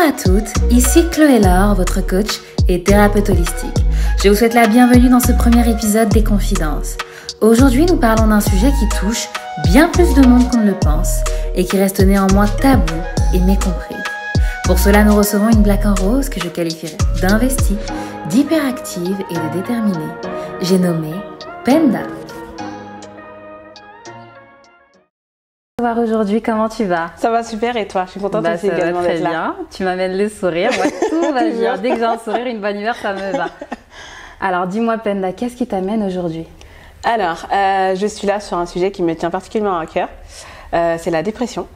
à toutes, ici Chloé Laure, votre coach et thérapeute holistique. Je vous souhaite la bienvenue dans ce premier épisode des Confidences. Aujourd'hui, nous parlons d'un sujet qui touche bien plus de monde qu'on ne le pense et qui reste néanmoins tabou et mécompris. Pour cela, nous recevons une Black en rose que je qualifierais d'investie, d'hyperactive et de déterminée. J'ai nommé Penda. Aujourd'hui, comment tu vas? Ça va super et toi? Je suis contente aussi également d'être là. Bien. Tu m'amènes le sourire, moi tout va bien. Dès que j'ai un sourire, une bonne humeur, ça me va. Alors dis-moi Penda, qu'est-ce qui t'amène aujourd'hui? Alors, je suis là sur un sujet qui me tient particulièrement à cœur, c'est la dépression.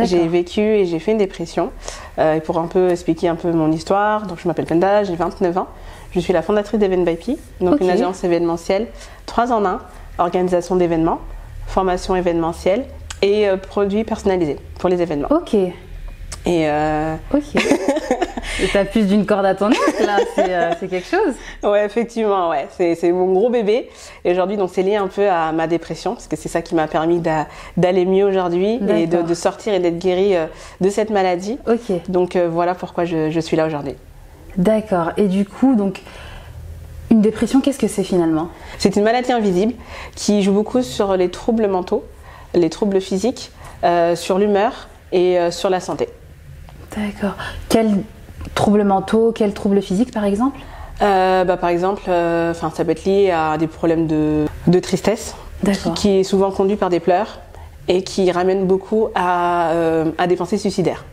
J'ai vécu et j'ai fait une dépression. Et pour un peu expliquer un peu mon histoire, donc je m'appelle Penda, j'ai 29 ans. Je suis la fondatrice d'Event-by-P, donc une agence événementielle, 3 en 1, organisation d'événements, formation événementielle et produits personnalisés pour les événements. Ok. Et t'as plus d'une corde à ton arc là, c'est quelque chose. Ouais, effectivement, ouais. C'est mon gros bébé. Et aujourd'hui, donc c'est lié un peu à ma dépression, parce que c'est ça qui m'a permis d'aller mieux aujourd'hui et de sortir et d'être guérie de cette maladie. Ok. Donc voilà pourquoi je suis là aujourd'hui. D'accord. Et du coup, donc une dépression, qu'est-ce que c'est finalement? C'est une maladie invisible qui joue beaucoup sur les troubles mentaux, les troubles physiques, sur l'humeur et sur la santé. D'accord. Quels troubles mentaux, quels troubles physiques par exemple? Par exemple, ça peut être lié à des problèmes de tristesse, qui est souvent conduit par des pleurs et qui ramène beaucoup à des pensées suicidaires.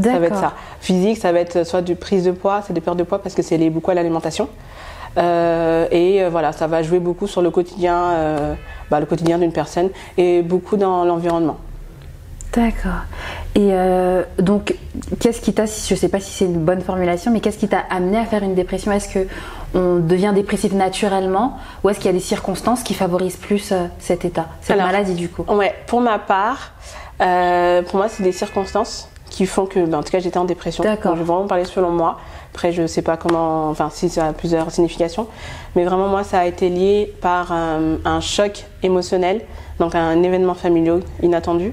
Ça va être ça. Physique, ça va être soit du prise de poids, c'est des pertes de poids parce que c'est lié beaucoup à l'alimentation. Voilà, ça va jouer beaucoup sur le quotidien d'une personne et beaucoup dans l'environnement. D'accord. Et donc, qu'est-ce qui t'a, je ne sais pas si c'est une bonne formulation, mais qu'est-ce qui t'a amené à faire une dépression? Est-ce qu'on devient dépressif naturellement ou est-ce qu'il y a des circonstances qui favorisent plus cet état, cette maladie du coup? Ouais, pour ma part, pour moi, c'est des circonstances qui font que, en tout cas, j'étais en dépression. D'accord. Donc, je vais vraiment parler selon moi. Après, je ne sais pas comment, si ça a plusieurs significations, mais vraiment, moi, ça a été lié par un choc émotionnel, donc un événement familial inattendu.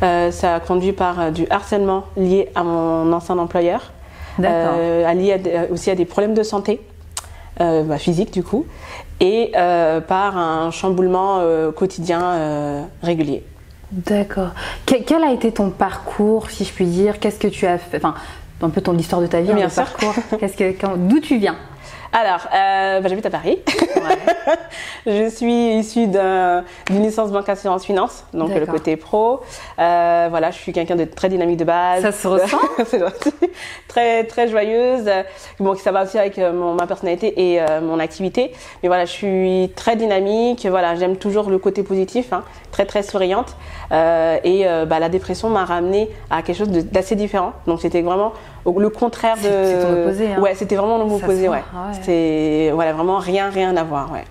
Ça a conduit par du harcèlement lié à mon ancien employeur, lié aussi à des problèmes de santé, physique du coup, et par un chamboulement quotidien régulier. D'accord. Quel a été ton parcours, si je puis dire? Qu'est-ce que tu as fait? Enfin, un peu l'histoire de ta vie, bien ton sûr. parcours. D'où tu viens? Alors, j'habite à Paris. Ouais. Je suis issue d'une licence banque assurance finance, donc le côté pro. Voilà, je suis quelqu'un de très dynamique de base. Ça se ressent. C'est gentil. Très très joyeuse. Bon, ça va aussi avec ma personnalité et mon activité. Mais voilà, je suis très dynamique. Voilà, j'aime toujours le côté positif, très très souriante. La dépression m'a ramenée à quelque chose d'assez différent. Donc c'était vraiment le contraire de. C'est ton opposé. Ouais, c'était vraiment l'opposé. Ouais. C'est vraiment rien à voir. Ouais.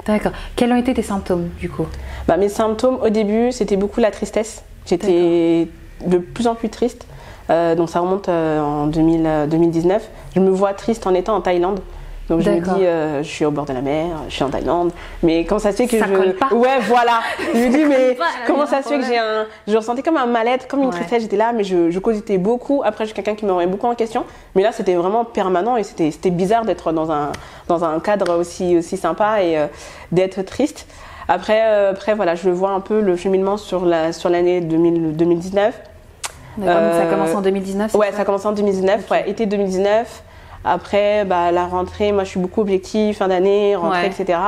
D'accord. Quels ont été tes symptômes du coup? Mes symptômes au début, c'était beaucoup la tristesse. J'étais de plus en plus triste. Donc ça remonte en 2019. Je me vois triste en étant en Thaïlande. Donc je me dis, je suis au bord de la mer, je suis en Thaïlande, mais comment ça se fait que colle pas. Ouais, voilà. Je me dis, mais comment ça se fait que je ressentais comme un mal-être, comme une tristesse. J'étais là, mais je cogitais beaucoup. Après, je suis quelqu'un qui me remet beaucoup en question. Mais là, c'était vraiment permanent et c'était bizarre d'être dans un cadre aussi sympa et d'être triste. Après, voilà, je vois un peu le cheminement sur l'année 2019. Ça commence en 2019? Ouais, ça commence en 2019, été 2019. Après, la rentrée, moi je suis beaucoup objective, fin d'année, rentrée, etc.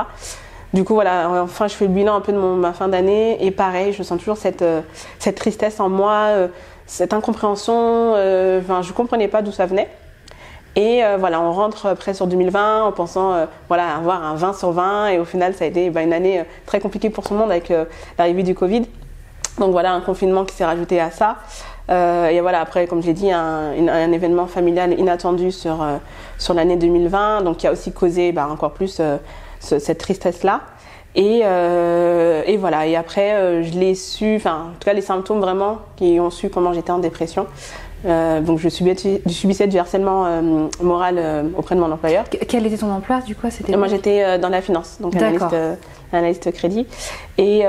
Du coup, voilà, enfin je fais le bilan un peu de ma fin d'année et pareil, je sens toujours cette tristesse en moi, cette incompréhension, je comprenais pas d'où ça venait. Et voilà, on rentre après sur 2020 en pensant avoir un 20 sur 20 et au final ça a été une année très compliquée pour tout le monde avec l'arrivée du Covid. Donc voilà, un confinement qui s'est rajouté à ça. Et voilà, après, comme j'ai dit, un événement familial inattendu sur l'année 2020, donc qui a aussi causé encore plus cette tristesse-là. Et voilà, et après, je l'ai su, en tout cas les symptômes vraiment qui ont su comment j'étais en dépression, Donc je subissais du harcèlement moral auprès de mon employeur. Quel était ton emploi du coup? Moi j'étais dans la finance, donc analyste crédit. Et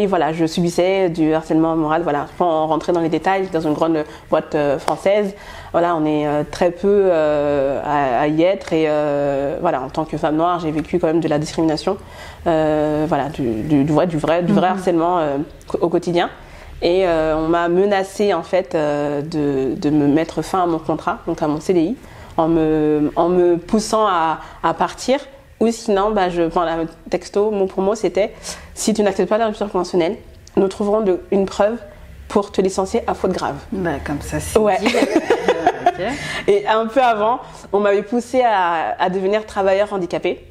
voilà, je subissais du harcèlement moral. Voilà, sans rentrer dans les détails, dans une grande boîte française. Voilà, on est très peu à y être. Et voilà, en tant que femme noire, j'ai vécu quand même de la discrimination. Voilà, du vrai harcèlement au quotidien. Et on m'a menacé en fait de me mettre fin à mon contrat, donc à mon CDI, en me poussant à partir. Ou sinon, texto, mot pour mot, c'était « Si tu n'acceptes pas la rupture conventionnelle, nous trouverons une preuve pour te licencier à faute grave. » Comme ça, c'est ouais. dit. Okay. Et un peu avant, on m'avait poussé à devenir travailleur handicapé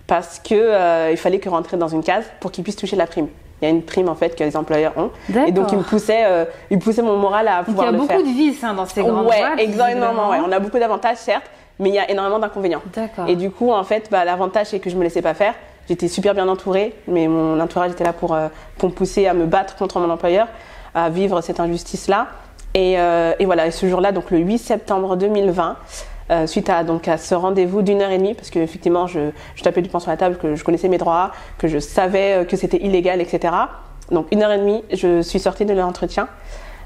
parce que il fallait que rentrer dans une case pour qu'ils puissent toucher la prime. Il y a une prime en fait que les employeurs ont. D'accord. Et donc ils me poussaient mon moral à pouvoir le faire. Il y a beaucoup de vices dans ces grandes boîtes. Ouais, exactement. Ouais. On a beaucoup d'avantages certes, mais il y a énormément d'inconvénients. D'accord. Et du coup en fait, l'avantage c'est que je me laissais pas faire. J'étais super bien entourée, mais mon entourage était là pour me pousser à me battre contre mon employeur, à vivre cette injustice-là. Et voilà, et ce jour-là, donc le 8 septembre 2020, suite à ce rendez-vous d'1h30, parce qu'effectivement, je tapais du poing sur la table, que je connaissais mes droits, que je savais que c'était illégal, etc. Donc 1h30, je suis sortie de l'entretien.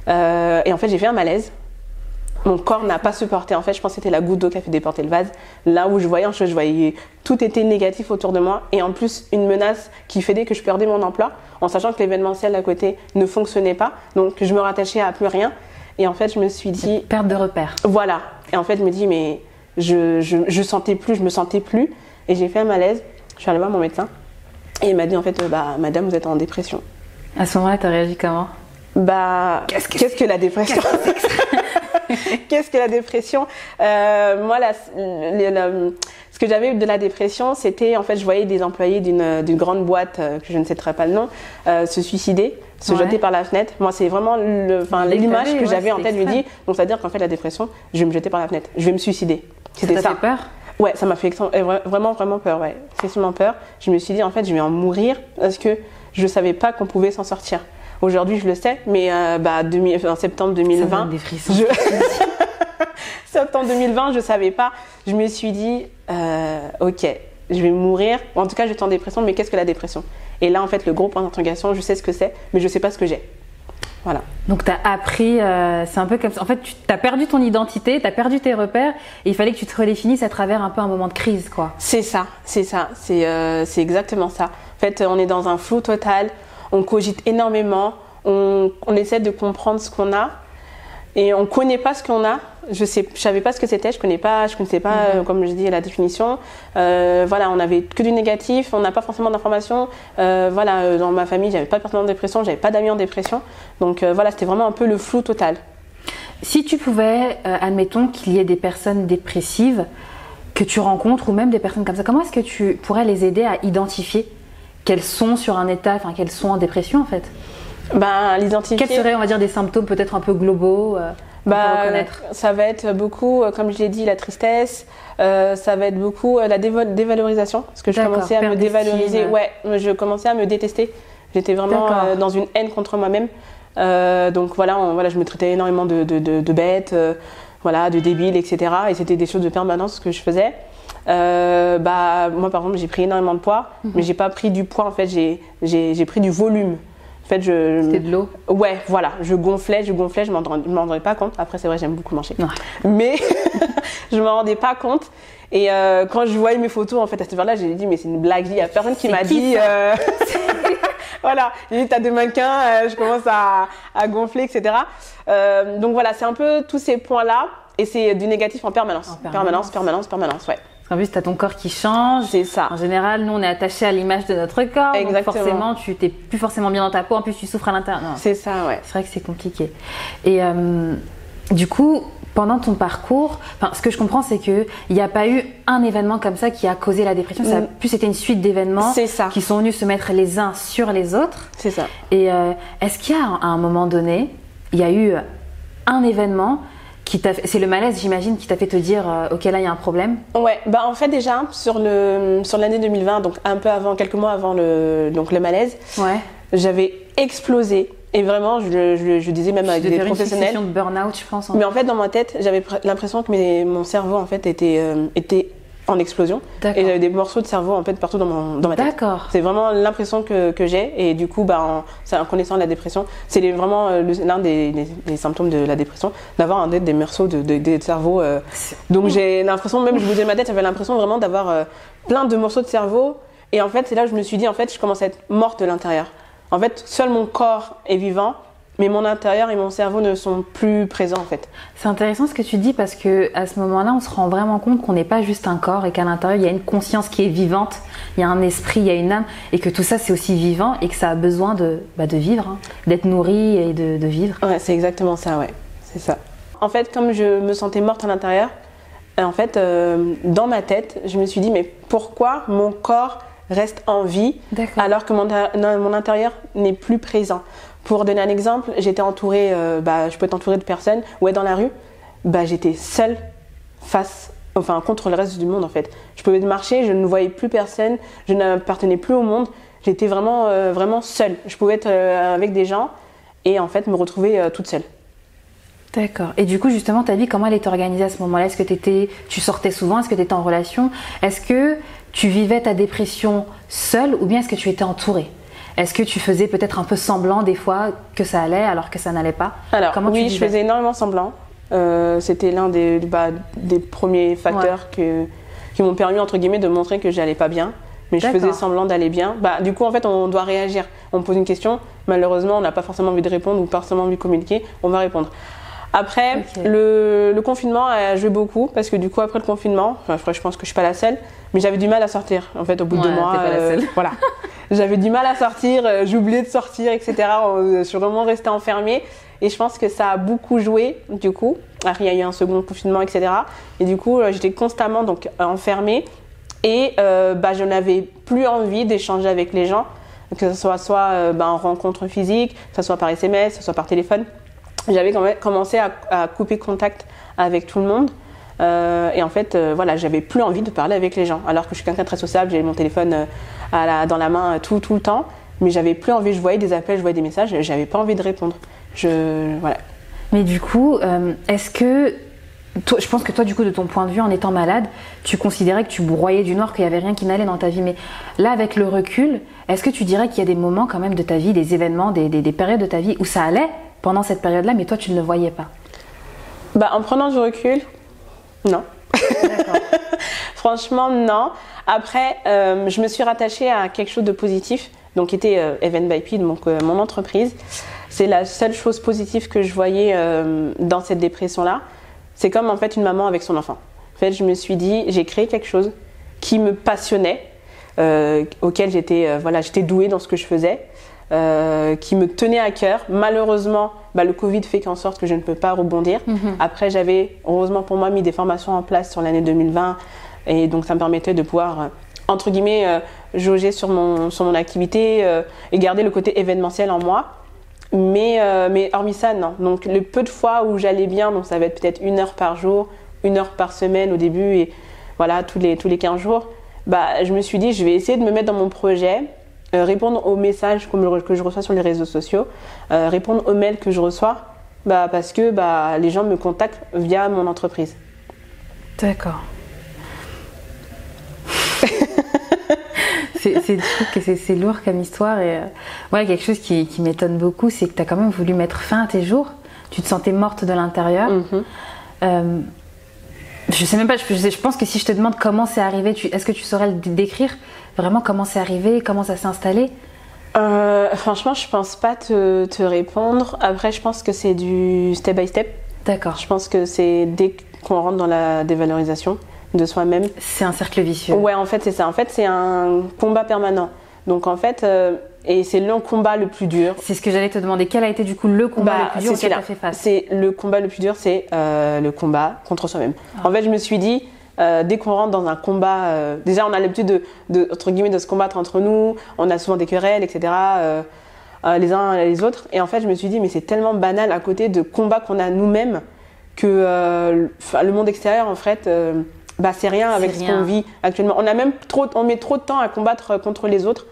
Et en fait, j'ai fait un malaise. Mon corps n'a pas supporté. En fait, je pense que c'était la goutte d'eau qui a fait déporter le vase. Là où je voyais tout était négatif autour de moi. Et en plus, une menace qui faisait que je perdais mon emploi, en sachant que l'événementiel à côté ne fonctionnait pas. Donc, je me rattachais à plus rien. Et en fait, je me suis dit... Perte de repère. Voilà. Et en fait, je me dis, mais je me sentais plus. Et j'ai fait un malaise. Je suis allée voir mon médecin. Et il m'a dit, en fait, madame, vous êtes en dépression. À ce moment-là, tu as réagi comment? Qu'est-ce que la dépression? Qu'est-ce que la dépression? Moi, ce que j'avais eu de la dépression, c'était en fait, je voyais des employés d'une grande boîte, que je ne citerai pas le nom, se suicider, se jeter par la fenêtre. Moi, c'est vraiment l'image que j'avais en tête. Je me dis, donc ça veut dire qu'en fait, la dépression, je vais me jeter par la fenêtre, je vais me suicider. C'était ça. Ça t'a fait peur? Ouais, ça m'a fait vraiment peur, ouais, excessivement peur. Je me suis dit, en fait, je vais en mourir parce que je ne savais pas qu'on pouvait s'en sortir. Aujourd'hui, je le sais, mais en septembre 2020, septembre 2020, je savais pas. Je me suis dit, ok, je vais mourir. En tout cas, j'étais en dépression, mais qu'est-ce que la dépression? Et là, en fait, le gros point d'interrogation, je sais ce que c'est, mais je sais pas ce que j'ai. Voilà. Donc, tu as appris, c'est un peu comme ça. En fait, tu as perdu ton identité, tu as perdu tes repères, et il fallait que tu te redéfinisses à travers un peu un moment de crise, quoi. C'est ça. C'est exactement ça. En fait, on est dans un flou total. On cogite énormément, on essaie de comprendre ce qu'on a et on ne connaît pas ce qu'on a. Je savais pas ce que c'était, je connaissais pas, comme je dis, la définition. Voilà, on n'avait que du négatif, on n'a pas forcément d'informations. Voilà, dans ma famille, j'avais pas de personne en dépression, j'avais pas d'amis en dépression. Donc voilà, c'était vraiment un peu le flou total. Si tu pouvais, admettons qu'il y ait des personnes dépressives que tu rencontres ou même des personnes comme ça, comment est-ce que tu pourrais les aider à identifier qu'elles sont sur un état, qu'elles sont en dépression en fait? L'identifier. Quels seraient, on va dire, des symptômes peut-être un peu globaux pour reconnaître? Ça va être beaucoup, comme je l'ai dit, la tristesse. Ça va être beaucoup la dévalorisation, parce que je commençais à me dévaloriser. Ouais, je commençais à me détester. J'étais vraiment dans une haine contre moi-même. Donc voilà, je me traitais énormément de bête, de débile, etc. Et c'était des choses de permanence que je faisais. Moi par exemple, j'ai pris énormément de poids, mais j'ai pas pris du poids. En fait, j'ai pris du volume. En fait, c'était de l'eau. Ouais, voilà, je gonflais, je m'en rendais pas compte. Après, c'est vrai, j'aime beaucoup manger. Ouais. Mais je m'en rendais pas compte. Et quand je voyais mes photos, en fait, à cette heure-là, j'ai dit, mais c'est une blague. Il y a personne qui m'a dit. Voilà, j'ai dit, t'as deux mannequins, je commence à gonfler, etc. Donc voilà, c'est un peu tous ces points-là. Et c'est du négatif en permanence. Permanence, ouais. Parce qu'en plus, tu as ton corps qui change. C'est ça. En général, nous, on est attaché à l'image de notre corps. Exactement. Donc forcément, tu n'es plus forcément bien dans ta peau. En plus, tu souffres à l'intérieur. C'est ça, ouais. C'est vrai que c'est compliqué. Et du coup, pendant ton parcours, ce que je comprends, c'est qu'il n'y a pas eu un événement comme ça qui a causé la dépression. Ça a plus été une suite d'événements qui sont venus se mettre les uns sur les autres. C'est ça. Et est-ce qu'il y a, à un moment donné, il y a eu un événement c'est le malaise, j'imagine, qui t'a fait te dire ok, là il y a un problème? Ouais, en fait déjà sur l'année 2020, donc un peu avant, quelques mois avant le malaise, ouais, j'avais explosé Et vraiment, je disais même avec des professionnels. Une situation de burn-out, je pense. Mais en fait, dans ma tête, j'avais l'impression que mon cerveau en fait était en explosion. Et j'avais des morceaux de cerveau en fait partout dans ma tête. D'accord. C'est vraiment l'impression que j'ai. Et du coup, en connaissant la dépression, c'est vraiment l'un des symptômes de la dépression, d'avoir des morceaux de cerveau. Donc j'ai l'impression, même je bougeais ma tête, j'avais l'impression vraiment d'avoir plein de morceaux de cerveau. Et en fait, c'est là que je me suis dit, en fait, je commence à être morte de l'intérieur. En fait, seul mon corps est vivant. Mais mon intérieur et mon cerveau ne sont plus présents en fait. C'est intéressant ce que tu dis parce que à ce moment-là, on se rend vraiment compte qu'on n'est pas juste un corps et qu'à l'intérieur, il y a une conscience qui est vivante, il y a un esprit, il y a une âme et que tout ça c'est aussi vivant et que ça a besoin de vivre, hein, d'être nourri et de vivre. Ouais, c'est exactement ça, ouais. C'est ça. En fait, comme je me sentais morte à l'intérieur, en fait, dans ma tête, je me suis dit mais pourquoi mon corps reste en vie alors que mon intérieur n'est plus présent? Pour donner un exemple, j'étais entourée, je peux être entourée de personnes, dans la rue, j'étais seule contre le reste du monde en fait. Je pouvais marcher, je ne voyais plus personne, je n'appartenais plus au monde, j'étais vraiment, vraiment seule. Je pouvais être avec des gens et en fait me retrouver toute seule. D'accord. Et du coup, justement, ta vie, comment elle était organisée à ce moment-là? Est-ce que tu sortais souvent? Est-ce que tu étais en relation? Est-ce que tu vivais ta dépression seule ou bien est-ce que tu étais entourée? Est-ce que tu faisais peut-être un peu semblant des fois que ça allait alors que ça n'allait pas? Alors oui, je faisais énormément semblant. C'était l'un des premiers facteurs qui m'ont permis entre guillemets de montrer que j'allais pas bien. Mais je faisais semblant d'aller bien. Du coup en fait on doit réagir. On me pose une question, malheureusement on n'a pas forcément envie de répondre ou pas forcément envie de communiquer, on va répondre. Après, le confinement a joué beaucoup parce que du coup après le confinement, je pense que je suis pas la seule, mais j'avais du mal à sortir. En fait, au bout de 2 mois, pas la seule. Voilà, j'avais du mal à sortir, j'oubliais de sortir, etc. Je suis vraiment restée enfermée et je pense que ça a beaucoup joué. Du coup, après il y a eu un second confinement, etc. Et du coup, j'étais constamment donc enfermée et je n'avais plus envie d'échanger avec les gens, que ce soit en rencontre physique, que ce soit par SMS, que ce soit par téléphone. J'avais commencé à couper contact avec tout le monde et en fait j'avais plus envie de parler avec les gens alors que je suis quelqu'un de très sociable, j'avais mon téléphone dans la main tout le temps, mais j'avais plus envie, je voyais des appels, je voyais des messages, j'avais pas envie de répondre. Voilà. Mais du coup, est-ce que toi, je pense que toi du coup de ton point de vue en étant malade, tu considérais que tu broyais du noir, qu'il y avait rien qui n'allait dans ta vie, mais là avec le recul, est-ce que tu dirais qu'il y a des moments quand même de ta vie, des événements, des périodes de ta vie où ça allait pendant cette période-là, mais toi, tu ne le voyais pas? En prenant du recul, non. D'accord. Franchement, non. Après, je me suis rattachée à quelque chose de positif, donc qui était Even by P, donc mon entreprise. C'est la seule chose positive que je voyais dans cette dépression-là. C'est comme en fait une maman avec son enfant. En fait, je me suis dit, j'ai créé quelque chose qui me passionnait, auquel j'étais douée dans ce que je faisais. Qui me tenait à cœur. Malheureusement, le Covid fait en sorte que je ne peux pas rebondir. Après, j'avais, heureusement pour moi, mis des formations en place sur l'année 2020 et donc ça me permettait de pouvoir, entre guillemets, jauger sur mon activité et garder le côté événementiel en moi. Mais hormis ça, non. Donc le peu de fois où j'allais bien, donc ça va être peut-être 1 heure par jour, 1 heure par semaine au début et voilà, tous les 15 jours, je me suis dit, je vais essayer de me mettre dans mon projet, répondre aux messages que je reçois sur les réseaux sociaux, répondre aux mails que je reçois, parce que les gens me contactent via mon entreprise. D'accord. Je trouve que c'est lourd comme histoire et quelque chose qui m'étonne beaucoup, c'est que tu as quand même voulu mettre fin à tes jours. Tu te sentais morte de l'intérieur. Je sais même pas, je pense que si je te demande comment c'est arrivé, est-ce que tu saurais le décrire vraiment comment c'est arrivé, comment ça s'est installé? Franchement, je pense pas te répondre. Après, je pense que c'est du step by step. D'accord. Je pense que c'est dès qu'on rentre dans la dévalorisation de soi-même. C'est un cercle vicieux. Ouais, en fait, c'est ça. En fait, c'est un combat permanent. Donc, en fait, et c'est le combat le plus dur. C'est ce que j'allais te demander. Quel a été du coup le combat le plus dur auquel tu as fait face? C'est le combat le plus dur, c'est le combat contre soi-même. En fait, je me suis dit, dès qu'on rentre dans un combat, déjà on a l'habitude entre guillemets de se combattre entre nous, on a souvent des querelles, etc. Les uns et les autres. Et en fait, je me suis dit, mais c'est tellement banal à côté de combats qu'on a nous-mêmes que le monde extérieur, en fait, c'est rien avec ce qu'on vit actuellement. On met trop de temps à combattre contre les autres,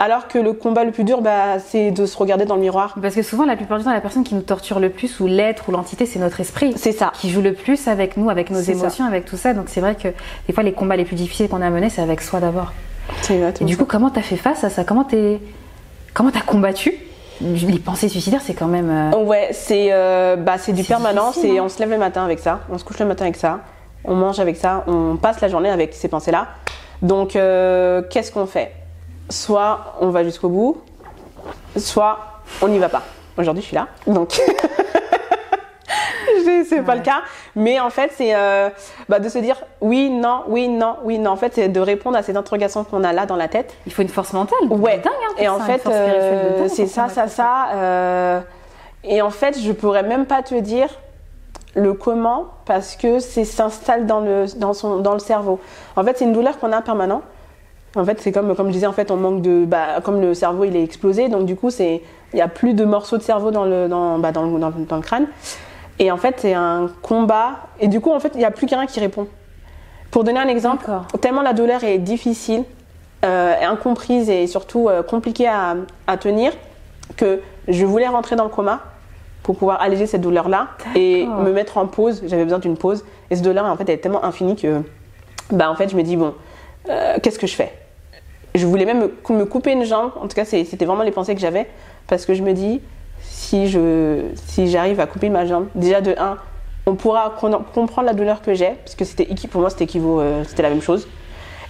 Alors que le combat le plus dur, c'est de se regarder dans le miroir. Parce que souvent, la plupart du temps, la personne qui nous torture le plus, ou l'être, ou l'entité, c'est notre esprit. C'est ça. Qui joue le plus avec nous, avec nos émotions, avec tout ça. Donc c'est vrai que des fois, les combats les plus difficiles qu'on a menés, c'est avec soi d'abord. C'est exactement. Et du coup, comment t'as fait face à ça? Comment t'as combattu? Les pensées suicidaires, c'est quand même... Ouais, c'est du permanent. On se lève le matin avec ça, on se couche le matin avec ça, on mange avec ça, on passe la journée avec ces pensées-là. Donc, qu'est-ce qu'on fait? Soit on va jusqu'au bout, soit on n'y va pas. Aujourd'hui, je suis là, donc c'est pas le cas. Mais en fait, c'est de se dire oui, non, oui, non, oui, non. En fait, c'est de répondre à ces interrogations qu'on a là dans la tête. Il faut une force mentale. Ouais. Dingue, hein, et en fait, c'est ça. Et en fait, je pourrais même pas te dire le comment parce que ça s'installe dans le cerveau. En fait, c'est une douleur qu'on a permanente. En fait, c'est comme je disais, en fait, on manque comme le cerveau il est explosé, donc du coup, il y a plus de morceaux de cerveau dans le crâne. Et en fait, c'est un combat. Et du coup, en fait, il n'y a plus qu'un qui répond. Pour donner un exemple, tellement la douleur est difficile, incomprise et surtout compliquée à tenir, que je voulais rentrer dans le coma pour pouvoir alléger cette douleur-là et me mettre en pause. J'avais besoin d'une pause. Et cette douleur, en fait, elle est tellement infinie que, en fait, je me dis, bon, qu'est-ce que je fais? Je voulais même me couper une jambe. En tout cas, c'était vraiment les pensées que j'avais. Parce que je me dis, si j'arrive à couper ma jambe, déjà de 1, on pourra comprendre la douleur que j'ai. Parce que pour moi, c'était la même chose.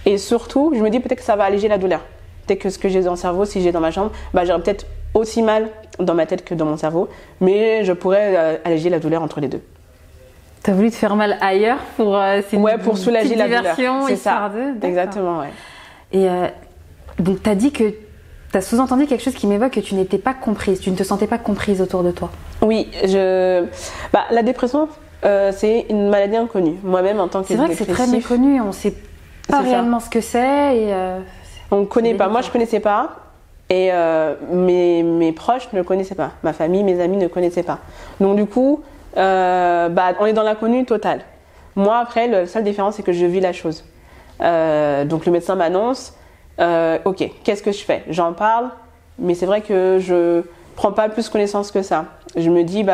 Et surtout, je me dis peut-être que ça va alléger la douleur. Peut-être que ce que j'ai dans le cerveau, si j'ai dans ma jambe, j'aurais peut-être aussi mal dans ma tête que dans mon cerveau. Mais je pourrais alléger la douleur entre les deux. T'as voulu te faire mal ailleurs pour soulager la douleur. C'est ça. Exactement, ouais. Et donc t'as sous-entendu quelque chose qui m'évoque que tu n'étais pas comprise, tu ne te sentais pas comprise autour de toi. Oui, la dépression, c'est une maladie inconnue. Moi-même, en tant que c'est vrai que c'est très méconnu, on ne sait pas réellement ce que c'est. On ne connaît pas. Moi, je ne connaissais pas. Et mes proches ne le connaissaient pas. Ma famille, mes amis ne connaissaient pas. Donc du coup, on est dans l'inconnu total. Moi, après, la seule différence, c'est que je vis la chose. Donc le médecin m'annonce, ok, qu'est-ce que je fais? J'en parle, mais c'est vrai que je prends pas plus connaissance que ça. Je me dis,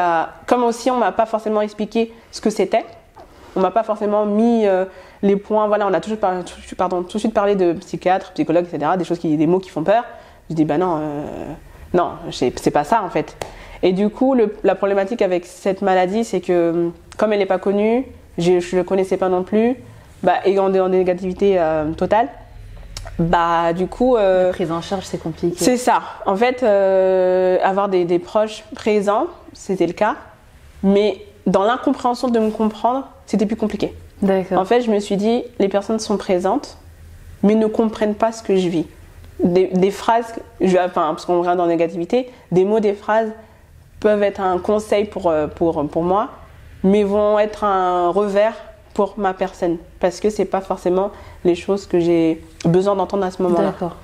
comme aussi on m'a pas forcément expliqué ce que c'était, on m'a pas forcément mis les points, voilà, on a tout de suite parlé de psychiatre, psychologue, etc., des mots qui font peur. Je dis, non, c'est pas ça en fait. Et du coup, la problématique avec cette maladie, c'est que comme elle n'est pas connue, je ne le connaissais pas non plus, ayant en négativité totale, du coup... la prise en charge, c'est compliqué. C'est ça. En fait, avoir des proches présents, c'était le cas, mais dans l'incompréhension de me comprendre, c'était plus compliqué. D'accord. En fait, je me suis dit, les personnes sont présentes, mais ne comprennent pas ce que je vis. Des phrases, parce qu'on regarde dans la négativité, des mots, des phrases peuvent être un conseil pour moi, mais vont être un revers pour ma personne, parce que c'est pas forcément les choses que j'ai besoin d'entendre à ce moment-là. D'accord.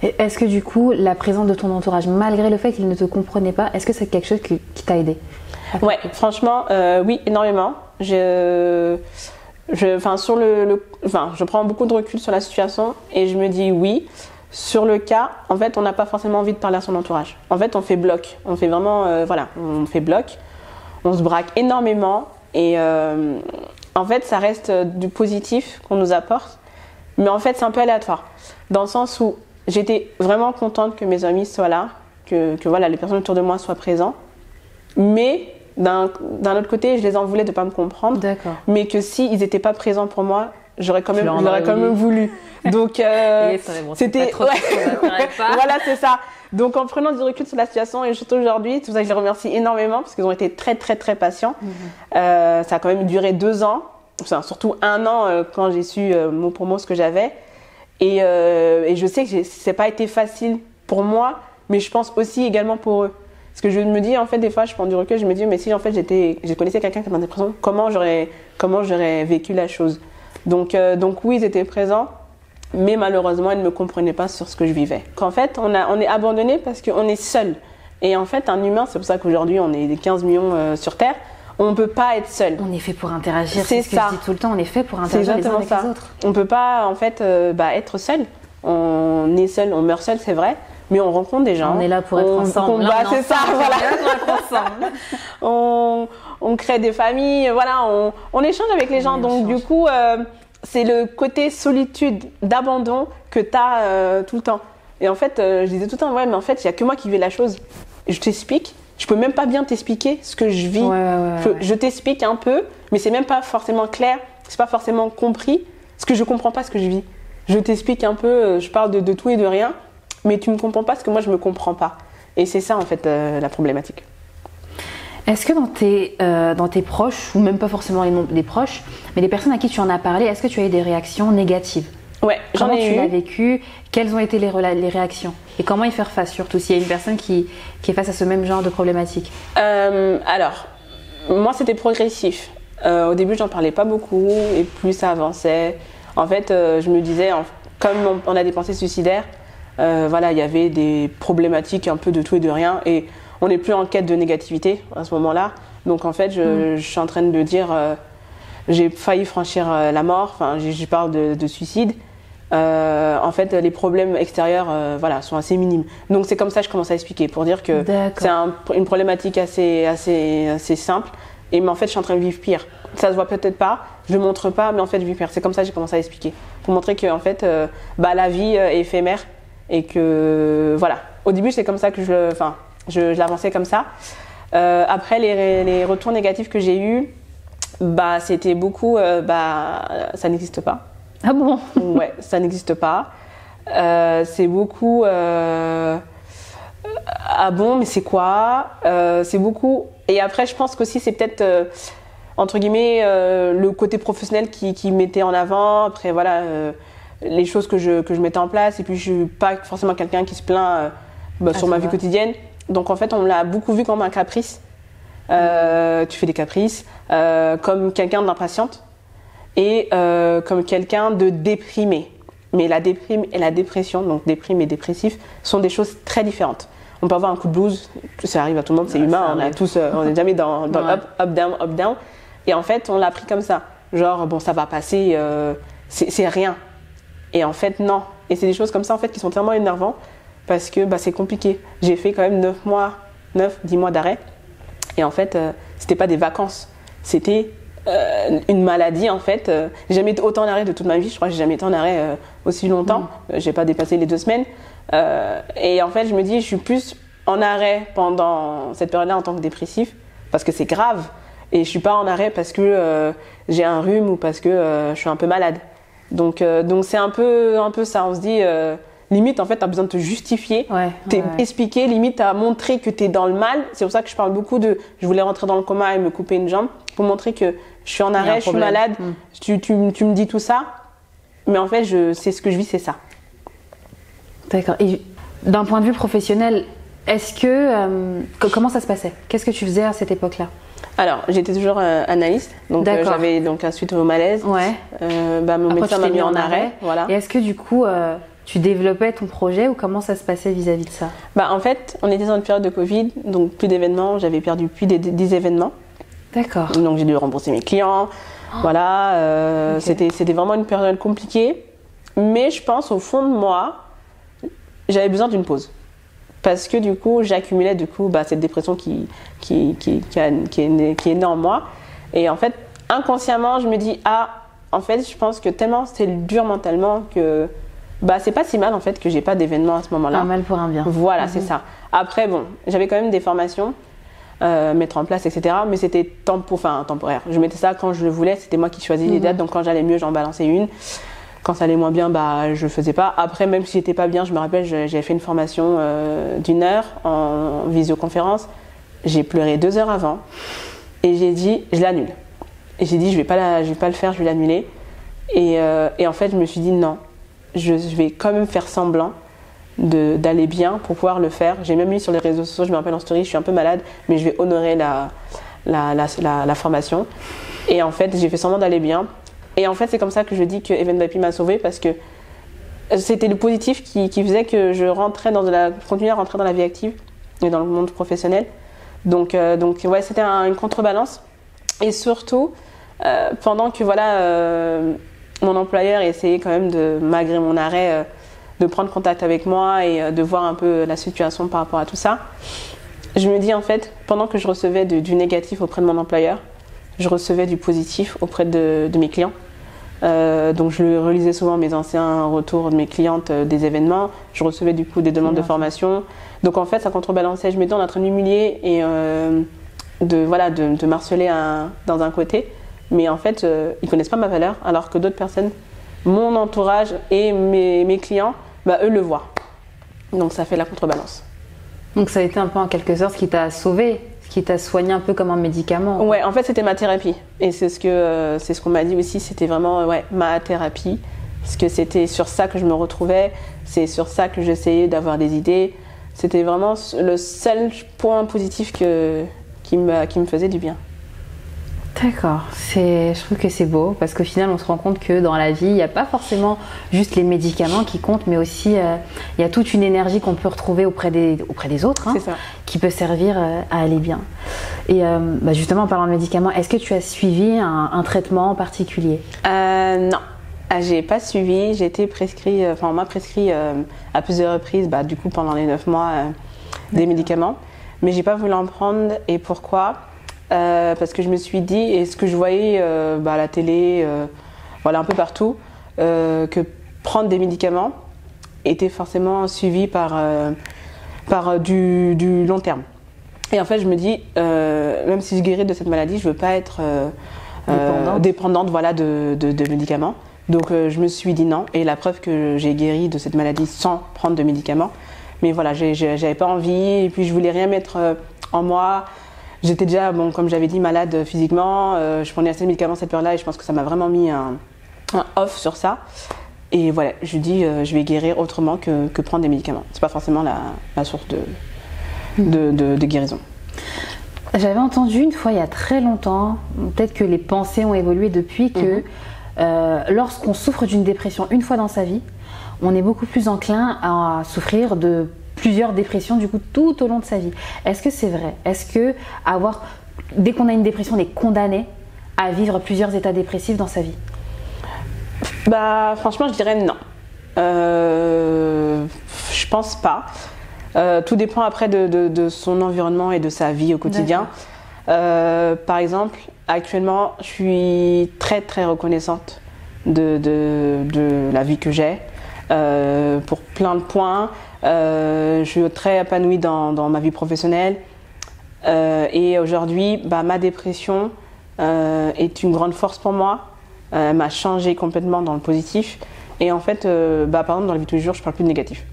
Et est-ce que du coup, la présence de ton entourage, malgré le fait qu'il ne te comprenait pas, est-ce que c'est quelque chose qui t'a aidé? Ouais, franchement, oui, énormément. Je prends beaucoup de recul sur la situation et je me dis oui. Sur le cas, en fait, on n'a pas forcément envie de parler à son entourage. En fait, on fait bloc. On fait vraiment, on fait bloc. On se braque énormément et en fait, ça reste du positif qu'on nous apporte. Mais en fait, c'est un peu aléatoire. Dans le sens où j'étais vraiment contente que mes amis soient là, que les personnes autour de moi soient présentes. Mais d'un autre côté, je les en voulais de ne pas me comprendre. D'accord. Mais que s'ils n'étaient pas présents pour moi, j'aurais quand même voulu. Donc, c'était... Pas trop voilà, c'est ça. Donc, en prenant du recul sur la situation, et surtout aujourd'hui, c'est pour ça que je les remercie énormément, parce qu'ils ont été très, très, très patients. Ça a quand même duré 2 ans, enfin, surtout 1 an quand j'ai su mot pour mot ce que j'avais. Et je sais que c'est pas été facile pour moi, mais je pense aussi également pour eux. Parce que je me dis, en fait, des fois, je prends du recul, je me dis, mais si en fait je connaissais quelqu'un qui était en dépression, comment j'aurais vécu la chose? Donc oui, ils étaient présents, mais malheureusement, ils ne me comprenaient pas sur ce que je vivais. Qu'en fait, on est abandonné parce qu'on est seul. Et en fait, un humain, c'est pour ça qu'aujourd'hui, on est 15 millions sur Terre, on ne peut pas être seul. On est fait pour interagir, c'est ce que je dis tout le temps, on est fait pour interagir les uns avec les autres. On ne peut pas, en fait, être seul. on est seul, on meurt seul, c'est vrai, mais on rencontre des gens. On est là pour être ensemble. C'est ça, voilà. On crée des familles, voilà, on échange avec les gens. Donc du coup, c'est le côté solitude, d'abandon que tu as tout le temps. Et en fait, je disais tout le temps, ouais, mais en fait, il n'y a que moi qui vis la chose. Je t'explique, je peux même pas bien t'expliquer ce que je vis. Je t'explique un peu, mais c'est même pas forcément clair, c'est pas forcément compris, parce que je comprends pas ce que je vis. Je t'explique un peu, je parle de tout et de rien, mais tu me comprends pas parce que moi je me comprends pas. Et c'est ça en fait la problématique. Est-ce que dans tes proches, ou même pas forcément les proches, mais les personnes à qui tu en as parlé, est-ce que tu as eu des réactions négatives? Ouais, j'en ai eu. Comment tu l'as vécu? Quelles ont été les réactions? Et comment y faire face surtout s'il y a une personne qui est face à ce même genre de problématique? Alors, moi c'était progressif. Au début j'en parlais pas beaucoup et plus ça avançait. En fait, je me disais, comme on a des pensées suicidaires, voilà, il y avait des problématiques un peu de tout et de rien. Et on n'est plus en quête de négativité à ce moment-là. Donc en fait, je suis en train de dire, j'ai failli franchir la mort. Enfin, je parle de suicide. En fait, les problèmes extérieurs, voilà, sont assez minimes. Donc c'est comme ça que je commence à expliquer pour dire que c'est une problématique assez simple. Et mais en fait, je suis en train de vivre pire. Ça se voit peut-être pas, je le montre pas, mais en fait, je vis pire. C'est comme ça que j'ai commencé à expliquer pour montrer que en fait, la vie est éphémère et que voilà. Au début, c'est comme ça que je l'avançais comme ça. Après, les retours négatifs que j'ai eus, c'était beaucoup, ça n'existe pas. Ah bon? Ouais, ça n'existe pas. C'est beaucoup, ah bon, mais c'est quoi? C'est beaucoup. Et après, je pense qu'aussi, c'est peut-être, entre guillemets, le côté professionnel qui mettait en avant. Après, voilà, les choses que je mettais en place. Et puis, je suis pas forcément quelqu'un qui se plaint sur ma vie quotidienne. Donc, en fait, on l'a beaucoup vu comme un caprice. Tu fais des caprices, comme quelqu'un d'impatiente et comme quelqu'un de déprimé. Mais la déprime et la dépression, donc déprime et dépressif, sont des choses très différentes. On peut avoir un coup de blues, ça arrive à tout le monde, c'est humain, on n'est jamais dans up, down. Et en fait, on l'a pris comme ça. Genre, bon, ça va passer, c'est rien. Et en fait, non. Et c'est des choses comme ça, en fait, qui sont tellement énervantes parce que c'est compliqué. J'ai fait quand même 10 mois d'arrêt. Et en fait, c'était pas des vacances. C'était une maladie, en fait. J'ai jamais été autant en arrêt de toute ma vie. Je crois que j'ai jamais été en arrêt aussi longtemps. J'ai pas dépassé les 2 semaines. Et en fait, je me dis, je suis plus en arrêt pendant cette période-là en tant que dépressif parce que c'est grave. Et je suis pas en arrêt parce que j'ai un rhume ou parce que je suis un peu malade. Donc c'est un peu ça. On se dit, limite, en fait, tu as besoin de te justifier, expliquer, limite, à montrer que tu es dans le mal. C'est pour ça que je parle beaucoup je voulais rentrer dans le coma et me couper une jambe pour montrer que je suis en arrêt, je suis malade. Tu me dis tout ça, mais en fait, c'est ce que je vis, c'est ça. D'accord. Et d'un point de vue professionnel, est-ce que comment ça se passait? Qu'est-ce que tu faisais à cette époque-là? Alors, j'étais toujours analyste, donc j'avais suite au malaise. Mon médecin m'a mis en arrêt. Voilà. Et est-ce que du coup, tu développais ton projet ou comment ça se passait vis-à-vis de ça? En fait, on était dans une période de Covid, donc plus d'événements. J'avais perdu plus des événements. D'accord. Donc j'ai dû rembourser mes clients. Voilà, c'était vraiment une période compliquée. Mais je pense au fond de moi, j'avais besoin d'une pause. Parce que du coup, j'accumulais cette dépression qui est née en moi. Et en fait, inconsciemment, je me dis, en fait, je pense que tellement c'est dur mentalement que c'est pas si mal en fait que j'ai pas d'événement à ce moment-là. Un mal pour un bien. Voilà, c'est ça. Après, bon, j'avais quand même des formations, mettre en place, etc. Mais c'était temporaire. Je mettais ça quand je le voulais, c'était moi qui choisissais les dates. Donc quand j'allais mieux, j'en balançais une. Quand ça allait moins bien, je faisais pas. Après, même si j'étais pas bien, je me rappelle, j'avais fait une formation d'1 heure en visioconférence. J'ai pleuré 2 heures avant et j'ai dit, je l'annule. Et j'ai dit, je vais pas le faire, je vais l'annuler. Et en fait, je me suis dit non, je vais quand même faire semblant d'aller bien pour pouvoir le faire. J'ai même mis sur les réseaux sociaux, je me rappelle en story, je suis un peu malade, mais je vais honorer la formation. Et en fait, j'ai fait semblant d'aller bien. Et en fait, c'est comme ça que je dis que Even by P m'a sauvée parce que c'était le positif qui faisait que je continuais à rentrer dans la vie active et dans le monde professionnel. Donc c'était une contrebalance. Et surtout, pendant que mon employeur essayait quand même malgré mon arrêt, de prendre contact avec moi et de voir un peu la situation par rapport à tout ça. Je me dis en fait, pendant que je recevais du négatif auprès de mon employeur, je recevais du positif auprès de mes clients. Donc je relisais souvent mes anciens retours de mes clientes des événements. Je recevais du coup des demandes de formation. Donc en fait, ça contrebalançait. Je me dis, on est en train de m'humilier et de m'harceler dans un côté. Mais en fait, ils connaissent pas ma valeur, alors que d'autres personnes, mon entourage et mes clients, eux le voient. Donc ça fait la contrebalance. Donc ça a été un peu en quelque sorte ce qui t'a sauvé, ce qui t'a soigné un peu comme un médicament. Ouais, en fait c'était ma thérapie. Et c'est ce qu'on m'a dit aussi, c'était vraiment ma thérapie. Parce que c'était sur ça que je me retrouvais, c'est sur ça que j'essayais d'avoir des idées. C'était vraiment le seul point positif qui me faisait du bien. D'accord, je trouve que c'est beau parce qu'au final on se rend compte que dans la vie il n'y a pas forcément juste les médicaments qui comptent, mais aussi il y a toute une énergie qu'on peut retrouver auprès des autres, c'est ça, qui peut servir à aller bien. Et justement en parlant de médicaments, est-ce que tu as suivi un traitement en particulier? Non, j'ai pas suivi, j'ai été prescrit, on m'a prescrit à plusieurs reprises, du coup pendant les 9 mois des médicaments, mais j'ai pas voulu en prendre. Et pourquoi? Parce que je me suis dit, et ce que je voyais à la télé, un peu partout, que prendre des médicaments était forcément suivi par du long terme. Et en fait, je me dis, même si je guéris de cette maladie, je veux pas être dépendante de médicaments. Donc je me suis dit non, et la preuve que j'ai guéri de cette maladie sans prendre de médicaments. Mais voilà, j'avais pas envie, et puis je voulais rien mettre en moi. J'étais déjà, comme j'avais dit, malade physiquement. Je prenais assez de médicaments cette période-là et je pense que ça m'a vraiment mis un off sur ça. Et voilà, je dis, je vais guérir autrement que prendre des médicaments. C'est pas forcément la source de guérison. J'avais entendu une fois il y a très longtemps, peut-être que les pensées ont évolué depuis, que lorsqu'on souffre d'une dépression une fois dans sa vie, on est beaucoup plus enclin à souffrir de plusieurs dépressions du coup tout au long de sa vie. Est-ce que c'est vrai? Est-ce que dès qu'on a une dépression, on est condamné à vivre plusieurs états dépressifs dans sa vie? Franchement, je dirais non. Je pense pas. Tout dépend après de son environnement et de sa vie au quotidien. Par exemple, actuellement, je suis très très reconnaissante de la vie que j'ai pour plein de points. Je suis très épanouie dans ma vie professionnelle et aujourd'hui ma dépression est une grande force pour moi. Elle m'a changé complètement dans le positif et en fait par exemple dans la vie de tous les jours je parle plus de négatif.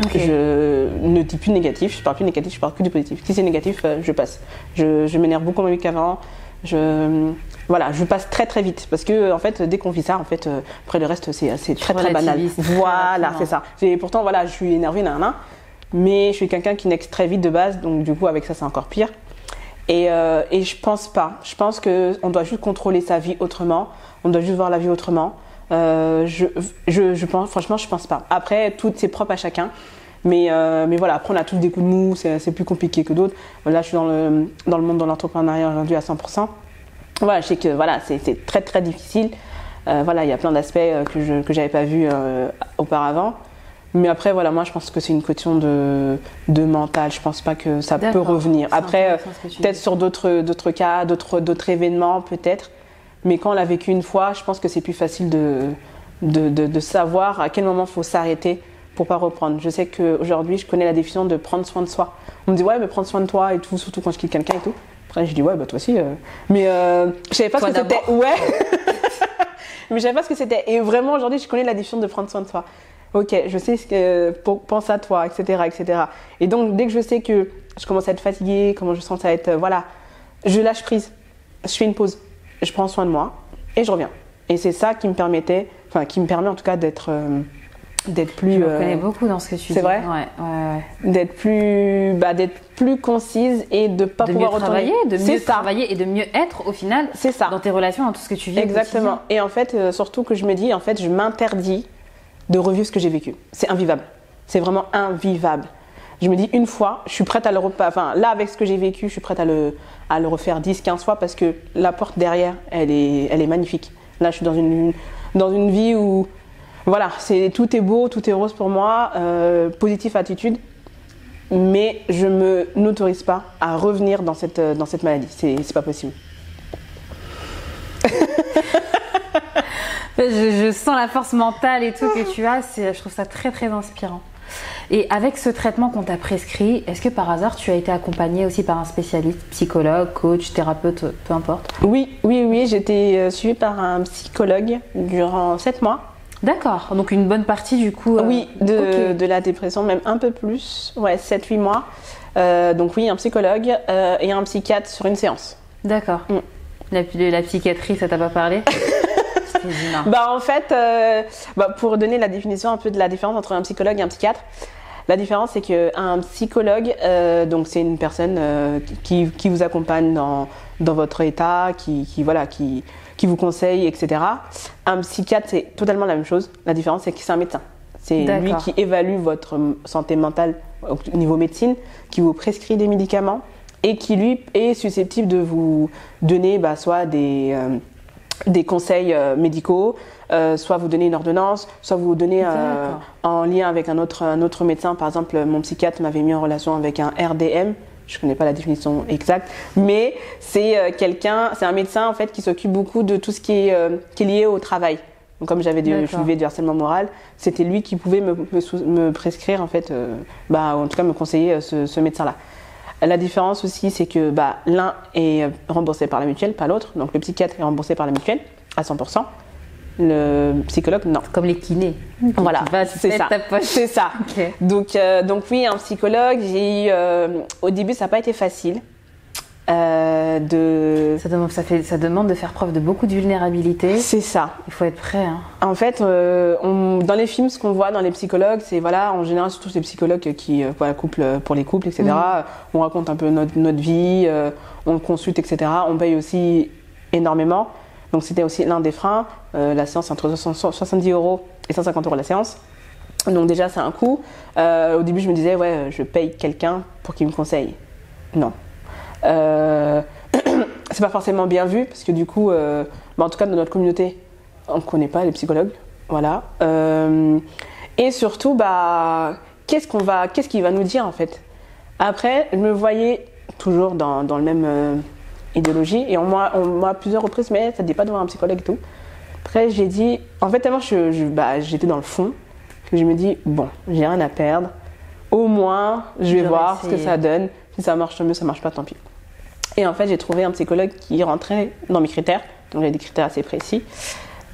Okay. Je ne dis plus de négatif, je parle plus de négatif, je parle que du positif. Si c'est négatif, je passe. Je m'énerve beaucoup moins vite qu'avant. Je passe très très vite parce que en fait dès qu'on vit ça, en fait après le reste c'est très très banal. Voilà, c'est ça. Pourtant je suis énervée mais je suis quelqu'un qui next très vite de base, donc du coup avec ça c'est encore pire. Et je pense pas. Je pense que on doit juste contrôler sa vie autrement. On doit juste voir la vie autrement. Je pense, franchement, je pense pas. Après, tout c'est propre à chacun. Mais voilà, après on a tous des coups de mou, c'est plus compliqué que d'autres. Là, je suis dans le monde de l'entrepreneuriat aujourd'hui à 100%. Voilà, je sais que c'est très très difficile. Il y a plein d'aspects que j'avais pas vus auparavant. Mais après, moi je pense que c'est une question de mental. Je pense pas que ça peut revenir. Après, peut-être sur d'autres cas, d'autres événements peut-être. Mais quand on l'a vécu une fois, je pense que c'est plus facile de savoir à quel moment il faut s'arrêter pour pas reprendre. Je sais qu'aujourd'hui, je connais la définition de prendre soin de soi. On me dit, ouais, mais prendre soin de toi et tout, surtout quand je quitte quelqu'un et tout. Après, je dis, ouais, toi aussi. Mais je savais pas ce que c'était. Ouais. Mais je savais pas ce que c'était. Et vraiment, aujourd'hui, je connais la définition de prendre soin de soi. Ok, je sais pense à toi, etc., etc. Et donc, dès que je sais que je commence à être fatiguée, comment je sens à être, je lâche prise. Je fais une pause. Je prends soin de moi et je reviens. Et c'est ça qui me permet en tout cas d'être plus. Je me reconnais beaucoup dans ce que tu dis. C'est vrai. Ouais. D'être plus concise et de pas pouvoir travailler, de mieux travailler et de mieux être au final. C'est ça. Dans tes relations, dans tout ce que tu vis. Exactement. Et en fait, surtout que je me dis, en fait, je m'interdis de revivre ce que j'ai vécu. C'est invivable. C'est vraiment invivable. Je me dis une fois, je suis prête à le refaire. Enfin, là, avec ce que j'ai vécu, je suis prête à le refaire 10, 15 fois parce que la porte derrière, elle est magnifique. Là, je suis dans une vie où Voilà, tout est beau, tout est rose pour moi, positive attitude, mais je n'autorise pas à revenir dans cette maladie. C'est pas possible. Je sens la force mentale et tout que tu as, je trouve ça très très inspirant. Et avec ce traitement qu'on t'a prescrit, est-ce que par hasard tu as été accompagnée aussi par un spécialiste, psychologue, coach, thérapeute, peu importe? Oui, j'ai été suivie par un psychologue durant 7 mois. D'accord, donc une bonne partie du coup. Oui, de la dépression, même un peu plus, 7-8 mois. Donc oui, un psychologue et un psychiatre sur une séance. D'accord. La psychiatrie, ça t'a pas parlé? En fait, pour donner la définition un peu de la différence entre un psychologue et un psychiatre, la différence c'est qu'un psychologue, donc c'est une personne qui vous accompagne dans votre état, qui vous conseille, etc. Un psychiatre, c'est totalement la même chose. La différence, c'est que c'est un médecin. C'est lui qui évalue votre santé mentale au niveau médecine, qui vous prescrit des médicaments et qui, lui, est susceptible de vous donner soit des conseils médicaux, soit vous donner une ordonnance, soit vous donner en lien avec un autre médecin. Par exemple, mon psychiatre m'avait mis en relation avec un RDM. Je ne connais pas la définition exacte, mais c'est un médecin en fait qui s'occupe beaucoup de tout ce qui est lié au travail. Donc comme je vivais du harcèlement moral, c'était lui qui pouvait me prescrire en fait, en tout cas me conseiller ce médecin-là. La différence aussi, c'est que l'un est remboursé par la mutuelle, pas l'autre. Donc le psychiatre est remboursé par la mutuelle à 100%. Le psychologue, non. Comme les kinés. Voilà, c'est ça. C'est ça. Okay. Donc oui, un psychologue. J'ai eu, au début, ça n'a pas été facile. Ça demande de faire preuve de beaucoup de vulnérabilité. C'est ça. Il faut être prêt. Hein. En fait, dans les films, ce qu'on voit dans les psychologues, c'est en général surtout ces psychologues qui pour les couples, etc. On raconte un peu notre vie, on consulte, etc. On paye aussi énormément. Donc c'était aussi l'un des freins. La séance entre 70 € et 150 € la séance. Donc déjà c'est un coût. Au début je me disais je paye quelqu'un pour qu'il me conseille. Non. C'est pas forcément bien vu parce que du coup, en tout cas dans notre communauté, on ne connaît pas les psychologues. Voilà. Et surtout, qu'est-ce qu'il va nous dire en fait? Après, je me voyais toujours dans le même idéologie et on m'a à plusieurs reprises, mais ça ne dit pas de voir un psychologue et tout. Après, j'ai dit, en fait, tellement j'étais dans le fond que je me dis, bon, j'ai rien à perdre. Au moins, je vais voir ce que ça donne. Si ça marche, tant mieux, ça marche pas, tant pis. Et en fait, j'ai trouvé un psychologue qui rentrait dans mes critères. Donc, j'avais des critères assez précis.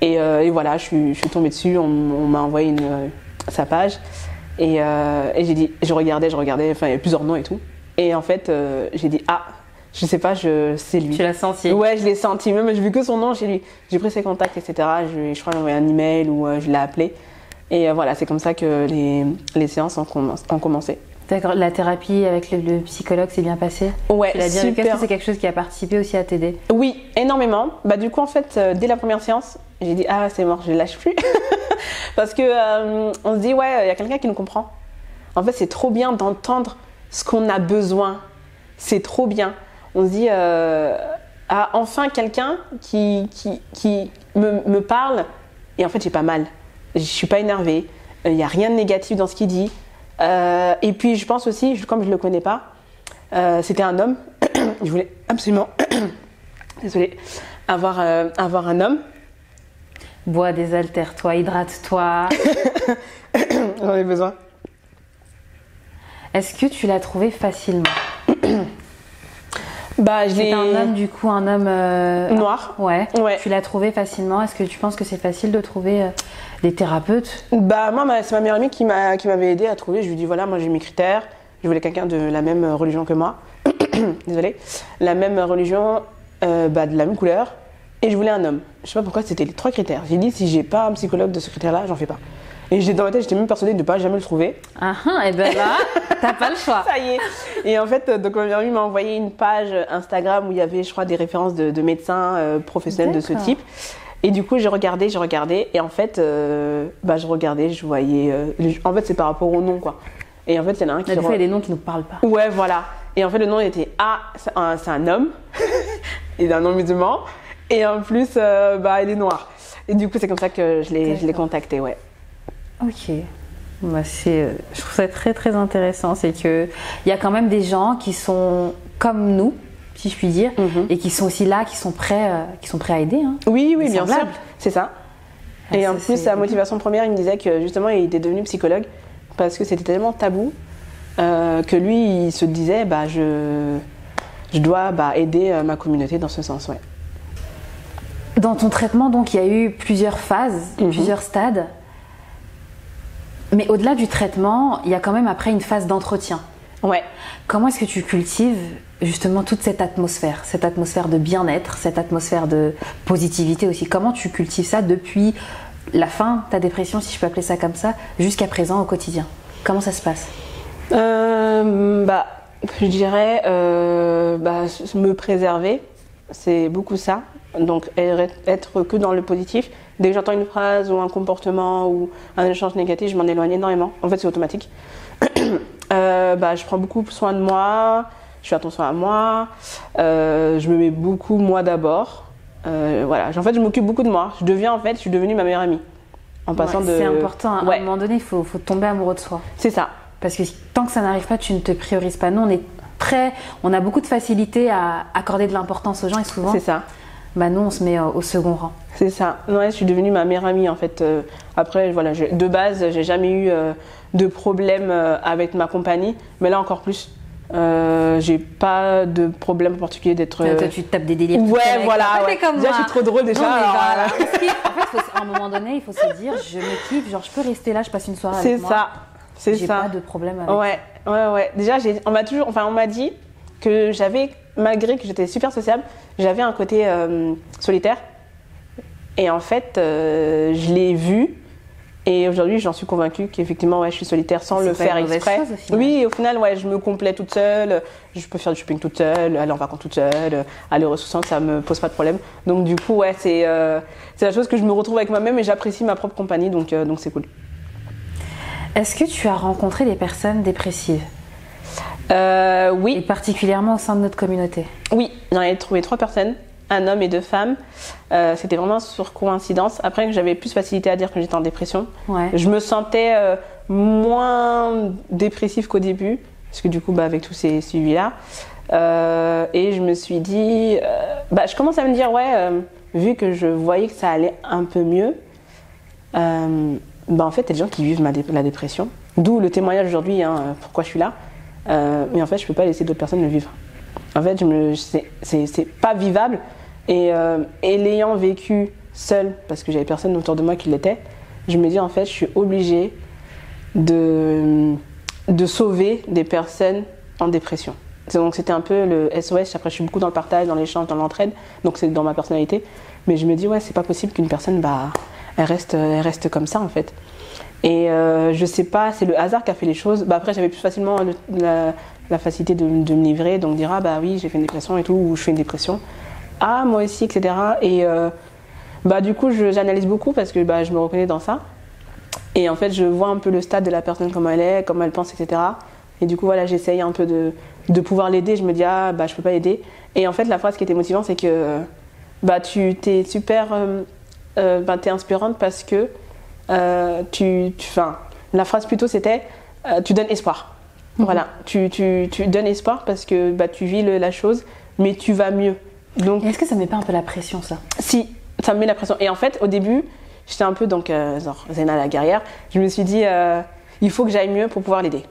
Et voilà, je suis tombée dessus. On m'a envoyé sa page. Et j'ai dit, je regardais. Enfin, il y avait plusieurs noms et tout. Et en fait, j'ai dit, je sais pas, c'est lui. Tu l'as senti? Ouais, je l'ai senti. Même, j'ai vu que son nom chez lui. J'ai pris ses contacts, etc. Je crois que j'ai envoyé un email ou je l'ai appelé. Et voilà, c'est comme ça que les séances ont commencé. D'accord. La thérapie avec le psychologue s'est bien passée? Ouais, super. Est-ce que c'est quelque chose qui a participé aussi à t'aider? Oui, énormément. Du coup, en fait, dès la première séance, j'ai dit c'est mort, je ne lâche plus. Parce que on se dit il y a quelqu'un qui nous comprend. En fait, c'est trop bien d'entendre ce qu'on a besoin. C'est trop bien. On se dit enfin quelqu'un qui me parle et en fait, j'ai pas mal. Je suis pas énervée. Il n'y a rien de négatif dans ce qu'il dit. Et puis je pense aussi, comme je le connais pas, c'était un homme. Je voulais absolument, désolée, avoir un homme. Bois des haltères, toi, hydrate-toi. J'en ai besoin. Est-ce que tu l'as trouvé facilement? C'est un homme, du coup, un homme noir. Ouais. Tu l'as trouvé facilement. Est-ce que tu penses que c'est facile de trouver des thérapeutes? Moi, c'est ma meilleure amie qui m'avait aidée à trouver. Je lui dis voilà, moi j'ai mes critères. Je voulais quelqu'un de la même religion que moi. Désolée. La même religion, de la même couleur. Et je voulais un homme. Je sais pas pourquoi, c'était les 3 critères. J'ai dit si j'ai pas un psychologue de ce critère-là, j'en fais pas. Et dans ma tête, j'étais même persuadée de ne pas jamais le trouver. Et ben là, t'as pas le choix. Ça y est. Et en fait, donc ma meilleure amie m'a envoyé une page Instagram où il y avait, je crois, des références de médecins professionnels de ce type. Et du coup, j'ai regardé. Et en fait, je regardais, je voyais. En fait, c'est par rapport au nom, quoi. Et en fait, il y en a un qui. Des fois, il y a des noms qui nous parlent pas. Ouais, voilà. Et en fait, le nom il était c'est un homme. Il a un nom musulman. Et en plus, il est noir. Et du coup, c'est comme ça que je l'ai contacté, ouais. Ok. Bah, je trouve ça très très intéressant. C'est qu'il y a quand même des gens qui sont comme nous, si je puis dire, et qui sont aussi là, qui sont prêts à aider. Hein. Oui, bien sûr. C'est ça. Et en plus, sa motivation première, il me disait que justement, il était devenu psychologue parce que c'était tellement tabou que lui, il se disait, je dois aider ma communauté dans ce sens. Ouais. Dans ton traitement, donc, il y a eu plusieurs phases, plusieurs stades. Mais au-delà du traitement, il y a quand même après une phase d'entretien. Ouais. Comment est-ce que tu cultives justement toute cette atmosphère de bien-être, cette atmosphère de positivité aussi? Comment tu cultives ça depuis la fin de ta dépression, si je peux appeler ça comme ça, jusqu'à présent au quotidien? Comment ça se passe? Je dirais me préserver, c'est beaucoup ça. Donc être que dans le positif. Dès que j'entends une phrase ou un comportement ou un échange négatif, je m'en éloigne énormément. En fait, c'est automatique. Je prends beaucoup soin de moi, je fais attention à moi, je me mets beaucoup moi d'abord. Voilà. En fait, je m'occupe beaucoup de moi. Je suis devenue ma meilleure amie. En passant c'est important. À un moment donné, il faut tomber amoureux de soi. C'est ça. Parce que tant que ça n'arrive pas, tu ne te priorises pas. Nous, on a beaucoup de facilité à accorder de l'importance aux gens et souvent, c'est ça. Nous, on se met au second rang. C'est ça. Ouais, je suis devenue ma meilleure amie en fait. Après, voilà, de base, j'ai jamais eu de problème avec ma compagnie, mais là encore plus. J'ai pas de problème en particulier d'être. Toi, tu te tapes des délires. Ouais, voilà. Ouais. Comme déjà, moi. je suis trop drôle déjà. Non, voilà. En fait, à un moment donné, il faut se dire, je me kiffe, genre je peux rester là, je passe une soirée avec moi. C'est ça. J'ai pas de problème avec ça. Ouais. Déjà, on m'a dit que malgré que j'étais super sociable, j'avais un côté solitaire. Et en fait, je l'ai vu. Et aujourd'hui, j'en suis convaincue qu'effectivement, je suis solitaire sans le faire exprès. Chose, au final. Oui, au final, je me complais toute seule. Je peux faire du shopping toute seule, aller en vacances toute seule, aller au restaurant, ça me pose pas de problème. Donc du coup, c'est la chose que je me retrouve avec moi-même et j'apprécie ma propre compagnie, donc c'est cool. Est-ce que tu as rencontré des personnes dépressives? Oui. Et particulièrement au sein de notre communauté? Oui, j'en ai trouvé 3 personnes. Un homme et 2 femmes. C'était vraiment sur coïncidence. Après, j'avais plus facilité à dire que j'étais en dépression. Ouais. Je me sentais moins dépressive qu'au début, parce que du coup, avec tous ces suivis-là. Et je me suis dit, je commence à me dire, vu que je voyais que ça allait un peu mieux, en fait, il y a des gens qui vivent la dépression. D'où le témoignage aujourd'hui, pourquoi je suis là. Mais en fait, je ne peux pas laisser d'autres personnes le vivre. En fait, c'est pas vivable. Et l'ayant vécu seule, parce que j'avais personne autour de moi qui l'était, je me dis en fait, je suis obligée de sauver des personnes en dépression. Donc c'était un peu le SOS. Après, je suis beaucoup dans le partage, dans l'échange, dans l'entraide. Donc c'est dans ma personnalité. Mais je me dis c'est pas possible qu'une personne elle reste comme ça en fait. Et je sais pas, c'est le hasard qui a fait les choses. Après, j'avais plus facilement la facilité de me livrer, donc dire oui, j'ai fait une dépression et tout, ou je fais une dépression. Moi aussi, etc. Et du coup, j'analyse beaucoup parce que je me reconnais dans ça. Et en fait, je vois un peu le stade de la personne, comment elle est, comment elle pense, etc. Et du coup, j'essaye un peu de pouvoir l'aider. Je me dis, je peux pas l'aider. Et en fait, la phrase qui était motivante, c'est que t'es super, t'es inspirante parce que la phrase plutôt c'était tu donnes espoir. Voilà, tu donnes espoir parce que tu vis la chose, mais tu vas mieux. Donc, est-ce que ça met pas un peu la pression, ça? Si, ça me met la pression. Et en fait, au début, j'étais un peu Zena la guerrière. Je me suis dit, il faut que j'aille mieux pour pouvoir l'aider.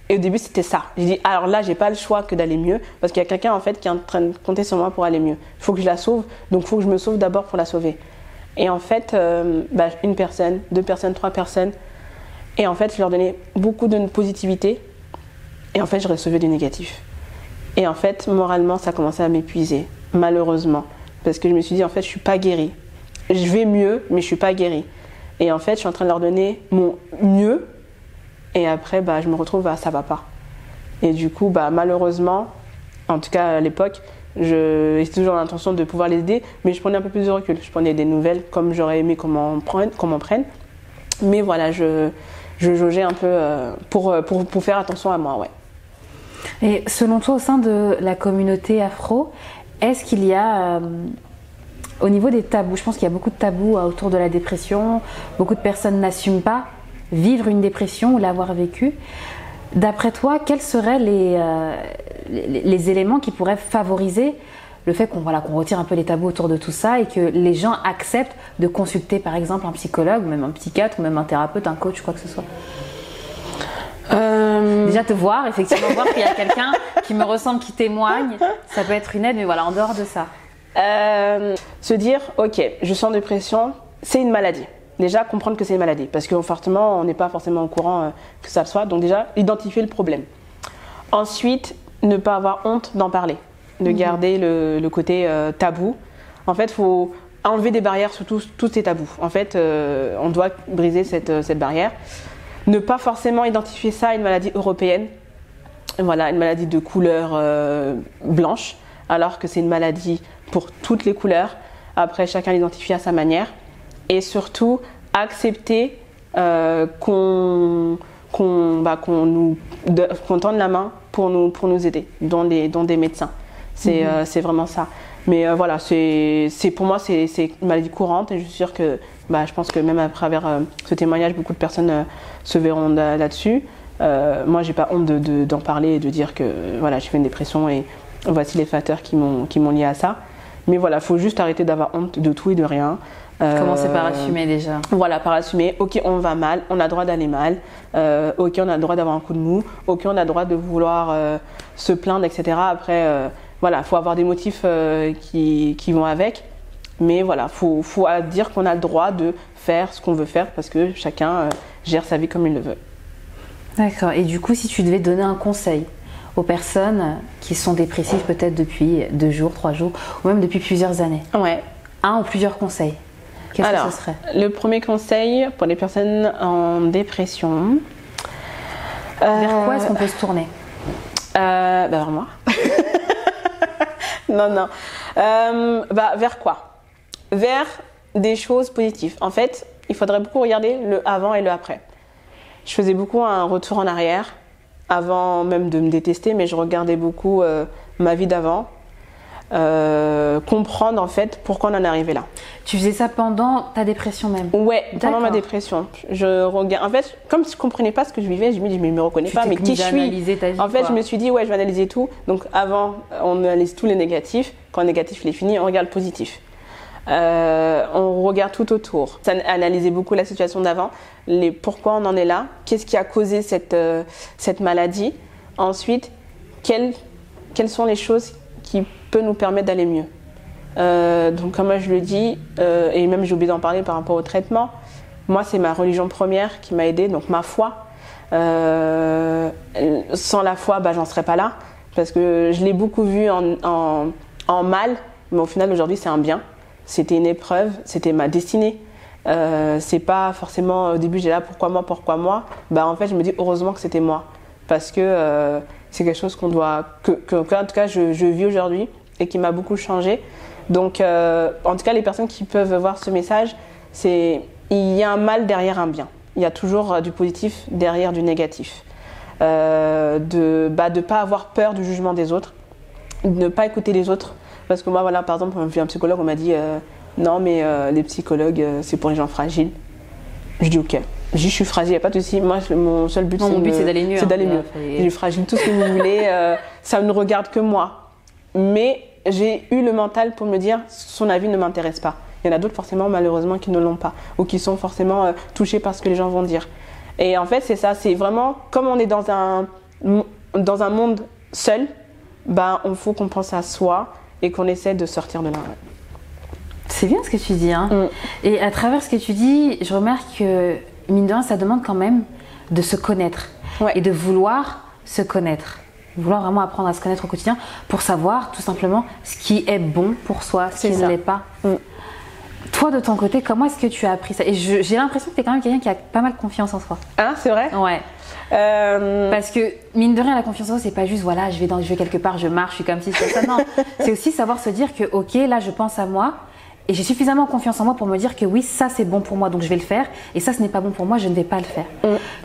Et au début, c'était ça. J'ai dit, alors là, j'ai pas le choix que d'aller mieux, parce qu'il y a quelqu'un en fait qui est en train de compter sur moi pour aller mieux. Il faut que je la sauve, donc il faut que je me sauve d'abord pour la sauver. Et en fait, une personne, 2 personnes, 3 personnes. Et en fait, je leur donnais beaucoup de positivité. Et en fait, je recevais du négatif. Et en fait, moralement, ça commençait à m'épuiser, malheureusement. Parce que je me suis dit, en fait, je suis pas guérie. Je vais mieux, mais je suis pas guérie. Et en fait, je suis en train de leur donner mon mieux. Et après, je me retrouve ça va pas. Et du coup, malheureusement, en tout cas à l'époque, j'avais toujours l'intention de pouvoir les aider, mais je prenais un peu plus de recul. Je prenais des nouvelles comme j'aurais aimé qu'on m'en prenne. Mais voilà, je jaugeais un peu pour faire attention à moi, ouais. Et selon toi, au sein de la communauté afro, est-ce qu'il y a, au niveau des tabous, je pense qu'il y a beaucoup de tabous autour de la dépression, beaucoup de personnes n'assument pas vivre une dépression ou l'avoir vécue. D'après toi, quels seraient les éléments qui pourraient favoriser le fait qu'on retire un peu les tabous autour de tout ça et que les gens acceptent de consulter par exemple un psychologue, ou même un psychiatre, ou même un thérapeute, un coach, quoi que ce soit? Déjà te voir, effectivement, voir qu'il y a quelqu'un qui me ressemble, qui témoigne, ça peut être une aide, mais voilà, en dehors de ça. Se dire, ok, je sens dépression, c'est une maladie. Déjà, comprendre que c'est une maladie, parce que fortement, on n'est pas forcément au courant que ça le soit. Donc déjà, identifier le problème. Ensuite, ne pas avoir honte d'en parler, de garder le côté tabou. En fait, il faut enlever des barrières sur tous ces tabous. En fait, on doit briser cette barrière. Ne pas forcément identifier ça à une maladie européenne, voilà, une maladie de couleur blanche, alors que c'est une maladie pour toutes les couleurs. Après, chacun l'identifie à sa manière. Et surtout, accepter qu'on tende la main pour nous aider, dont des médecins. C'est vraiment ça. Mais voilà, pour moi, c'est une maladie courante et je suis sûre que, je pense que même à travers ce témoignage, beaucoup de personnes se verront là-dessus. Moi, j'ai pas honte d'en parler et de dire que voilà, j'ai fait une dépression et voici les facteurs qui m'ont lié à ça. Mais voilà, il faut juste arrêter d'avoir honte de tout et de rien. Commencer par assumer déjà. Voilà, par assumer. Ok, on va mal, on a le droit d'aller mal. Ok, on a le droit d'avoir un coup de mou. Ok, on a le droit de vouloir se plaindre, etc. Après, voilà, faut avoir des motifs qui vont avec. Mais voilà, faut dire qu'on a le droit de faire ce qu'on veut faire parce que chacun gère sa vie comme il le veut. D'accord. Et du coup, si tu devais donner un conseil aux personnes qui sont dépressives peut-être depuis 2 jours, 3 jours, ou même depuis plusieurs années. Ouais. Un ou plusieurs conseils. Qu'est-ce que ce serait? Le premier conseil pour les personnes en dépression. Vers quoi est-ce qu'on peut se tourner? Vers moi. Non. Vers quoi? Vers des choses positives. En fait, il faudrait beaucoup regarder le avant et le après. Je faisais beaucoup un retour en arrière, avant même de me détester, mais je regardais beaucoup ma vie d'avant. Comprendre en fait pourquoi on en est arrivé là. Tu faisais ça pendant ta dépression même? Ouais, pendant ma dépression. Je regarde. En fait, comme je comprenais pas ce que je vivais, je me dis mais je me reconnais pas, mais qui je suis. En fait, je me suis dit ouais, je vais analyser tout. Donc avant, on analyse tous les négatifs. Quand le négatif il est fini, on regarde le positif. On regarde tout autour. Ça analysait beaucoup la situation d'avant, pourquoi on en est là, qu'est-ce qui a causé cette maladie. Ensuite, quelles sont les choses qui peut nous permettre d'aller mieux. Donc comme moi je le dis, et même j'ai oublié d'en parler par rapport au traitement, moi c'est ma religion première qui m'a aidée, donc ma foi. Sans la foi, j'en serais pas là, parce que je l'ai beaucoup vu en mal, mais au final aujourd'hui c'est un bien. C'était une épreuve, c'était ma destinée. C'est pas forcément au début j'ai là pourquoi moi. En fait je me dis heureusement que c'était moi, parce que c'est quelque chose qu'on doit en tout cas je vis aujourd'hui et qui m'a beaucoup changé. Donc en tout cas les personnes qui peuvent voir ce message, il y a un mal derrière un bien. Il y a toujours du positif derrière du négatif. De pas avoir peur du jugement des autres, de ne pas écouter les autres. Parce que moi voilà, par exemple, un psychologue, on m'a dit non mais les psychologues c'est pour les gens fragiles. Je dis ok. Je suis fragile, il n'y a pas de souci. Moi, mon seul but, c'est d'aller mieux. C'est d'aller mieux. Je suis fragile, tout ce que vous voulez. Ça ne regarde que moi. Mais j'ai eu le mental pour me dire son avis ne m'intéresse pas. Il y en a d'autres, forcément, malheureusement, qui ne l'ont pas. Ou qui sont forcément touchés par ce que les gens vont dire. Et en fait, c'est ça. C'est vraiment, comme on est dans un monde seul, il faut qu'on pense à soi et qu'on essaie de sortir de là. C'est bien ce que tu dis. Hein. Et à travers ce que tu dis, je remarque que mine de rien, ça demande quand même de se connaître et de vouloir se connaître. Vouloir vraiment apprendre à se connaître au quotidien pour savoir tout simplement ce qui est bon pour soi, ce qui ne l'est pas. Toi, de ton côté, comment est-ce que tu as appris ça? Et j'ai l'impression que tu es quand même quelqu'un qui a pas mal confiance en soi. Ah, c'est vrai? Ouais. Parce que mine de rien, la confiance en soi, c'est pas juste voilà, je vais quelque part, je marche, je suis comme ci, c'est ça. Non, c'est aussi savoir se dire que ok, là, je pense à moi. Et j'ai suffisamment confiance en moi pour me dire que oui, ça c'est bon pour moi, donc je vais le faire. Et ça, ce n'est pas bon pour moi, je ne vais pas le faire.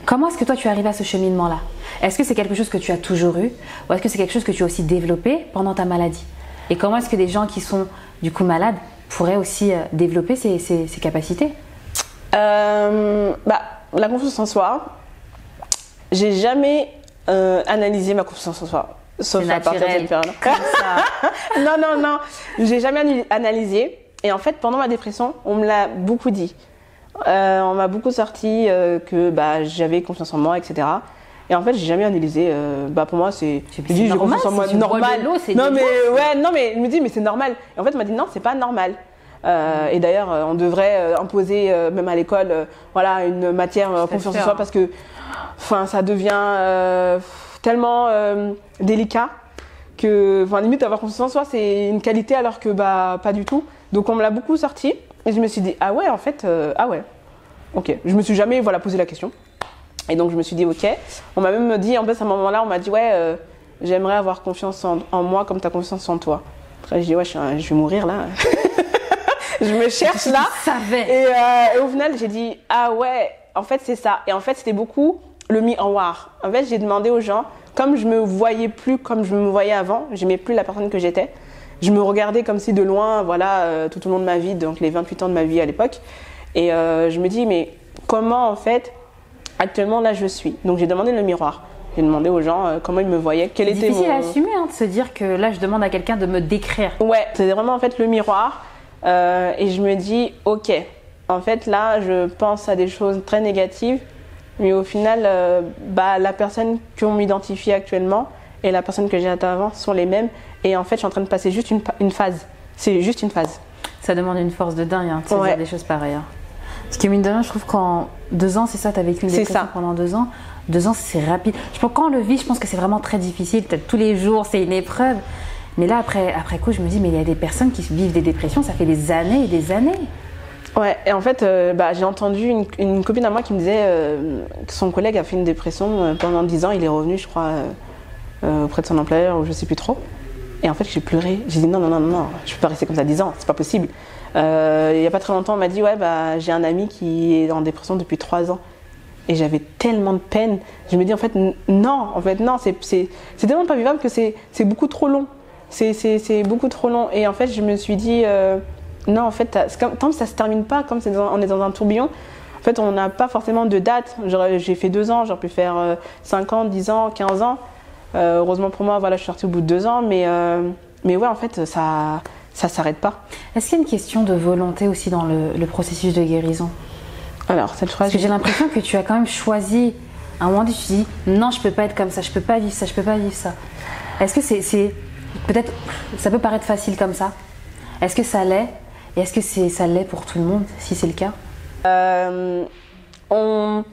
Comment est-ce que toi, tu es arrivé à ce cheminement-là? Est-ce que c'est quelque chose que tu as toujours eu? Ou est-ce que c'est quelque chose que tu as aussi développé pendant ta maladie? Et comment est-ce que des gens qui sont du coup malades pourraient aussi développer ces capacités? la confiance en soi, j'ai jamais analysé ma confiance en soi. Sauf à partir de cette période. Comme ça. Non. J'ai jamais analysé. Et en fait, pendant ma dépression, on me l'a beaucoup dit. On m'a beaucoup sorti que j'avais confiance en moi, etc. Et en fait, j'ai jamais analysé. Pour moi, j'ai confiance en moi normal. Non mais je me dis mais c'est normal. Et en fait, on m'a dit non, c'est pas normal. Et d'ailleurs, on devrait imposer même à l'école, une matière confiance en soi parce que, ça devient tellement délicat que, limite avoir confiance en soi, c'est une qualité alors que pas du tout. Donc on me l'a beaucoup sorti et je me suis dit ah ouais en fait ok. Je me suis jamais posé la question. Et donc je me suis dit ok. On m'a même dit en fait à un moment-là on m'a dit ouais j'aimerais avoir confiance en moi comme tu as confiance en toi. Après j'ai dit ouais je vais mourir là. Je me cherche là. Et au final j'ai dit ah ouais en fait c'est ça. Et en fait c'était beaucoup le miroir. En fait j'ai demandé aux gens comme je me voyais plus comme je me voyais avant, j'aimais plus la personne que j'étais. Je me regardais comme si de loin tout au long de ma vie, donc les 28 ans de ma vie à l'époque. Et je me dis mais comment en fait actuellement là je suis. Donc j'ai demandé le miroir. J'ai demandé aux gens comment ils me voyaient. C'est difficile à assumer de se dire que là je demande à quelqu'un de me décrire. Ouais, c'est vraiment en fait le miroir. Et je me dis ok, en fait là je pense à des choses très négatives, mais au final la personne qu'on m'identifie actuellement et la personne que j'ai été avant sont les mêmes. Et en fait je suis en train de passer juste une phase. C'est juste une phase. Ça demande une force de dingue de se dire des choses pareilles. Parce que mine de rien, je trouve qu'en 2 ans, c'est ça, tu as vécu une dépression pendant 2 ans. 2 ans, c'est rapide. Je pense quand on le vit, je pense que c'est vraiment très difficile. Peut-être tous les jours, c'est une épreuve. Mais là, après coup, je me dis, mais il y a des personnes qui vivent des dépressions, ça fait des années et des années. Ouais, et en fait, j'ai entendu une copine à moi qui me disait que son collègue a fait une dépression pendant 10 ans. Il est revenu, je crois, auprès de son employeur, ou je sais plus trop. Et en fait, j'ai pleuré. J'ai dit non, je peux pas rester comme ça 10 ans, c'est pas possible. Il y a pas très longtemps, on m'a dit ouais, j'ai un ami qui est en dépression depuis 3 ans. Et j'avais tellement de peine. Je me dis en fait non, c'est tellement pas vivable que c'est beaucoup trop long. C'est beaucoup trop long. Et en fait, je me suis dit non, en fait, tant que ça se termine pas, comme on est dans un tourbillon, en fait, on n'a pas forcément de date. J'ai fait 2 ans, j'aurais pu faire 5 ans, 10 ans, 15 ans. Heureusement pour moi, je suis sortie au bout de 2 ans, mais ouais, en fait, ça s'arrête pas. Est-ce qu'il y a une question de volonté aussi dans le processus de guérison? Alors, cette phrase. Parce que j'ai l'impression que tu as quand même choisi. À un moment donné, tu te dis non, je peux pas être comme ça, je peux pas vivre ça, je peux pas vivre ça. Est-ce que c'est peut-être, ça peut paraître facile comme ça. Est-ce que ça l'est? Et est-ce que ça l'est pour tout le monde, si c'est le cas? On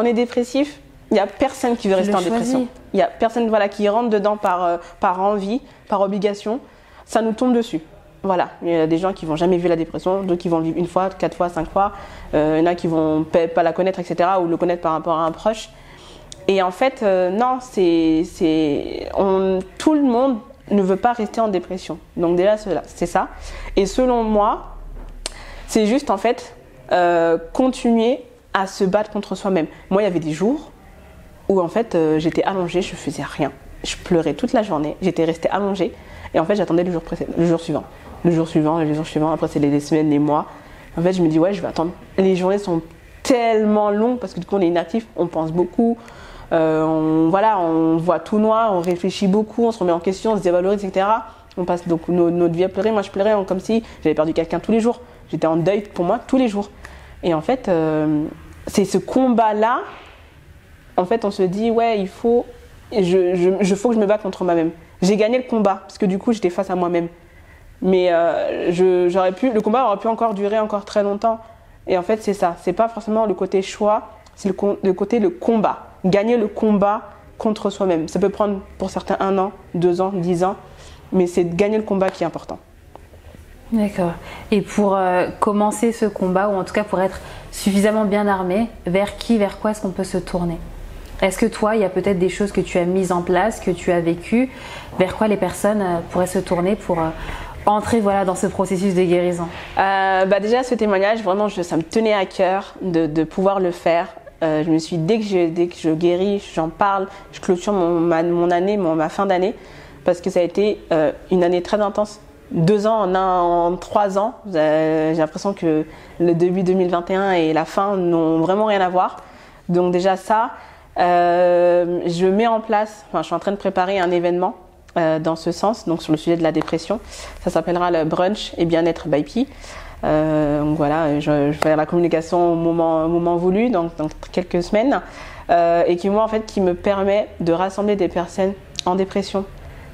est dépressif. Il n'y a personne qui veut rester en dépression. Il n'y a personne qui rentre dedans par envie, par obligation. Ça nous tombe dessus. Voilà. Il y a des gens qui vont jamais vivre la dépression, d'autres qui vont le vivre 1 fois, 4 fois, 5 fois. Il y en a qui vont pas la connaître, etc. ou le connaître par rapport à un proche. Et en fait, non, tout le monde ne veut pas rester en dépression. Donc déjà, c'est ça. Et selon moi, c'est juste en fait continuer à se battre contre soi-même. Moi, il y avait des jours où en fait j'étais allongée, je faisais rien. Je pleurais toute la journée, j'étais restée allongée et en fait j'attendais le jour suivant. Le jour suivant, après c'est les semaines, les mois. En fait je me dis ouais je vais attendre. Les journées sont tellement longues parce que du coup on est inactif, on pense beaucoup, on voit tout noir, on réfléchit beaucoup, on se remet en question, on se dévalorise, etc. On passe donc notre vie à pleurer. Moi je pleurais comme si j'avais perdu quelqu'un tous les jours. J'étais en deuil pour moi tous les jours. Et en fait c'est ce combat-là. En fait, on se dit, ouais, il faut que je me batte contre moi-même. J'ai gagné le combat, parce que du coup, j'étais face à moi-même. Mais le combat aurait pu encore durer encore très longtemps. Et en fait, c'est ça. C'est pas forcément le côté choix, c'est le côté le combat. Gagner le combat contre soi-même. Ça peut prendre pour certains 1 an, 2 ans, 10 ans. Mais c'est de gagner le combat qui est important. D'accord. Et pour commencer ce combat, ou en tout cas pour être suffisamment bien armé, vers quoi est-ce qu'on peut se tourner? Est-ce que toi, il y a peut-être des choses que tu as mises en place, que tu as vécues, vers quoi les personnes pourraient se tourner pour entrer dans ce processus de guérison? Déjà, ce témoignage, vraiment, ça me tenait à cœur de pouvoir le faire. Je me suis dit, dès que je guéris, j'en parle, je clôture ma fin d'année, parce que ça a été une année très intense. 2 ans en 3 ans, j'ai l'impression que le début 2021 et la fin n'ont vraiment rien à voir. Donc déjà ça, je mets en place, je suis en train de préparer un événement dans ce sens, donc sur le sujet de la dépression. Ça s'appellera le brunch et bien-être by Pi. Donc voilà, je vais faire la communication au moment voulu, donc dans quelques semaines, et qui moi en fait qui me permet de rassembler des personnes en dépression,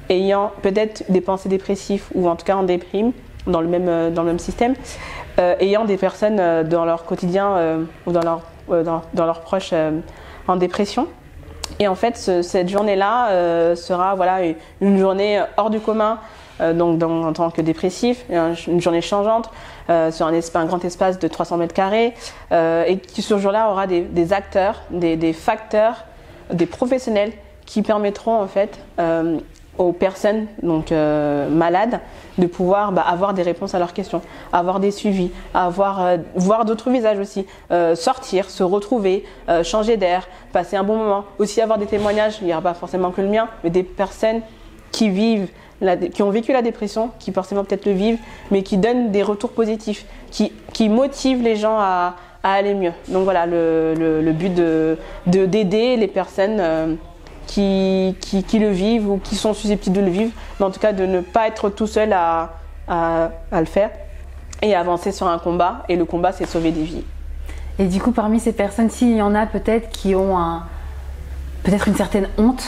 ayant peut-être des pensées dépressives ou en tout cas en déprime dans le même système, ayant des personnes dans leur quotidien ou dans leurs proches en dépression. Et en fait, cette journée-là sera voilà, une journée hors du commun, donc en tant que dépressif, une journée changeante sur un grand espace de 300 mètres carrés, et qui ce jour-là aura des acteurs, des facteurs, des professionnels qui permettront en fait aux personnes donc malades de pouvoir avoir des réponses à leurs questions, avoir des suivis, voir d'autres visages aussi, sortir, se retrouver, changer d'air, passer un bon moment, aussi avoir des témoignages, il n'y aura pas forcément que le mien, mais des personnes qui ont vécu la dépression, qui forcément peut-être le vivent, mais qui donnent des retours positifs, qui motivent les gens à aller mieux. Donc voilà, le but d'aider les personnes qui le vivent ou qui sont susceptibles de le vivre, mais en tout cas de ne pas être tout seul à le faire et avancer sur un combat. Et le combat, c'est sauver des vies. Et du coup, parmi ces personnes, s'il y en a peut-être qui ont peut-être une certaine honte,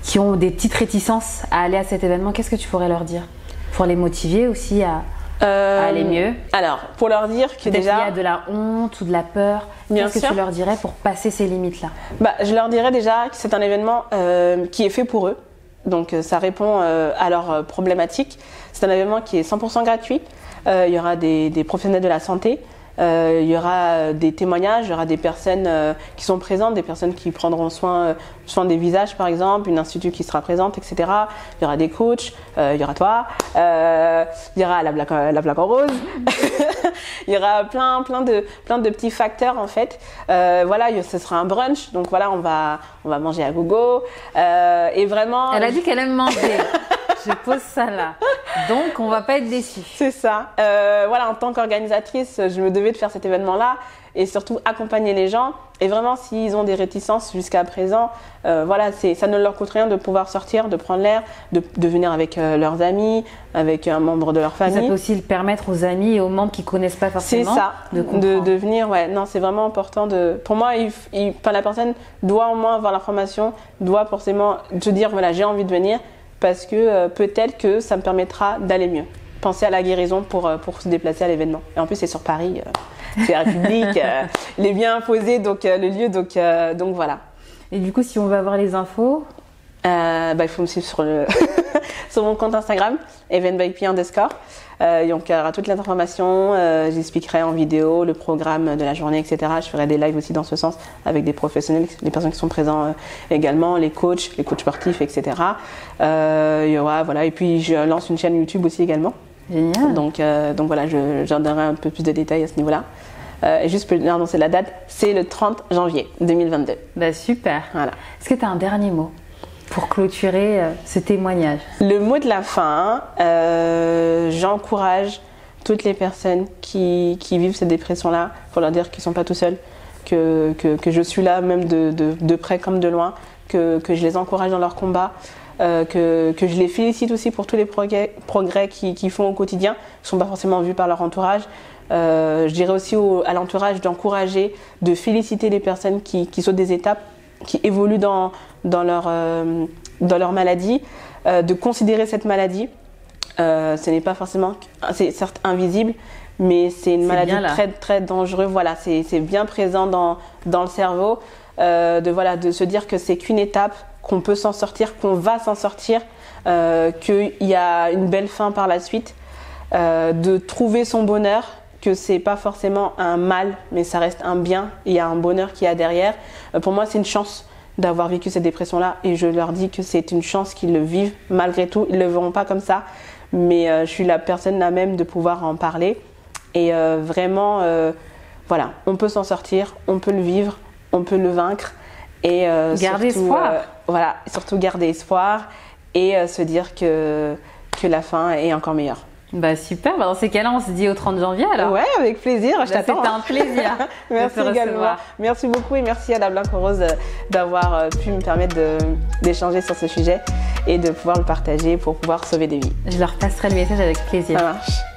qui ont des petites réticences à aller à cet événement, qu'est-ce que tu pourrais leur dire pour les motiver aussi à aller mieux? Alors, pour leur dire que déjà... il y a de la honte ou de la peur. Qu'est-ce que tu leur dirais pour passer ces limites-là? Je leur dirais déjà que c'est un événement qui est fait pour eux. Donc, ça répond à leurs problématiques. C'est un événement qui est 100% gratuit. Il y aura des professionnels de la santé. Il y aura des témoignages, il y aura des personnes qui sont présentes, des personnes qui prendront soin des visages par exemple, une institut qui sera présente, etc. Il y aura des coachs, il y aura toi, il y aura la blague en rose, il y aura plein de petits facteurs en fait. Voilà, ce sera un brunch, donc voilà, on va manger à gogo et vraiment. Elle a dit qu'elle aime manger. Je pose ça là. Donc, on va pas être déçus. C'est ça. Voilà, en tant qu'organisatrice, je me devais de faire cet événement-là et surtout accompagner les gens. Et vraiment, s'ils ont des réticences jusqu'à présent, voilà, ça ne leur coûte rien de pouvoir sortir, de prendre l'air, de venir avec leurs amis, avec un membre de leur famille. Ça peut aussi le permettre aux amis et aux membres qui connaissent pas forcément. C'est ça, de venir. Ouais, non, c'est vraiment important. Pour moi, la personne doit au moins avoir l'information, doit forcément se dire voilà, j'ai envie de venir. Parce que peut-être que ça me permettra d'aller mieux. Penser à la guérison pour se déplacer à l'événement. Et en plus, c'est sur Paris, c'est la République, il est bien imposé, donc le lieu, donc voilà. Et du coup, si on veut avoir les infos, il faut me suivre sur sur mon compte Instagram, eventbypi_. Donc il y aura toutes les informations, j'expliquerai en vidéo le programme de la journée, etc. Je ferai des lives aussi dans ce sens avec des professionnels, les personnes qui sont présentes également, les coachs sportifs, etc. Il y aura, voilà, et puis je lance une chaîne YouTube aussi également. Génial. Donc voilà, j'en donnerai un peu plus de détails à ce niveau-là. Et juste pour annoncer la date, c'est le 30 janvier 2022. Super. Voilà. Est-ce que tu as un dernier mot pour clôturer ce témoignage? Le mot de la fin, j'encourage toutes les personnes qui vivent cette dépression-là pour leur dire qu'ils ne sont pas tout seuls, que je suis là même de près comme de loin, que je les encourage dans leur combat, que je les félicite aussi pour tous les progrès qu'ils font au quotidien, qui ne sont pas forcément vus par leur entourage. Je dirais aussi à l'entourage d'encourager, de féliciter les personnes qui sautent des étapes, qui évoluent dans leur maladie, de considérer cette maladie. Ce n'est pas forcément, c'est certes invisible, mais c'est une maladie très très dangereuse. Voilà, c'est bien présent dans le cerveau. De se dire que c'est qu'une étape, qu'on peut s'en sortir, qu'on va s'en sortir, qu'il y a une belle fin par la suite, de trouver son bonheur, que c'est pas forcément un mal, mais ça reste un bien. Il y a un bonheur qui y a derrière. Pour moi, c'est une chance d'avoir vécu cette dépression-là, et je leur dis que c'est une chance qu'ils le vivent malgré tout. Ils le verront pas comme ça, mais je suis la personne à même de pouvoir en parler. Et vraiment, voilà, on peut s'en sortir, on peut le vivre, on peut le vaincre, et garder espoir. Surtout garder espoir et se dire que la fin est encore meilleure. Bah super, dans ces cas-là, on se dit au 30 janvier alors. Ouais, avec plaisir, je t'attends. C'était un plaisir. Merci également. Merci beaucoup et merci à la Blanco Rose d'avoir pu me permettre d'échanger sur ce sujet et de pouvoir le partager pour pouvoir sauver des vies. Je leur passerai le message avec plaisir. Ça marche.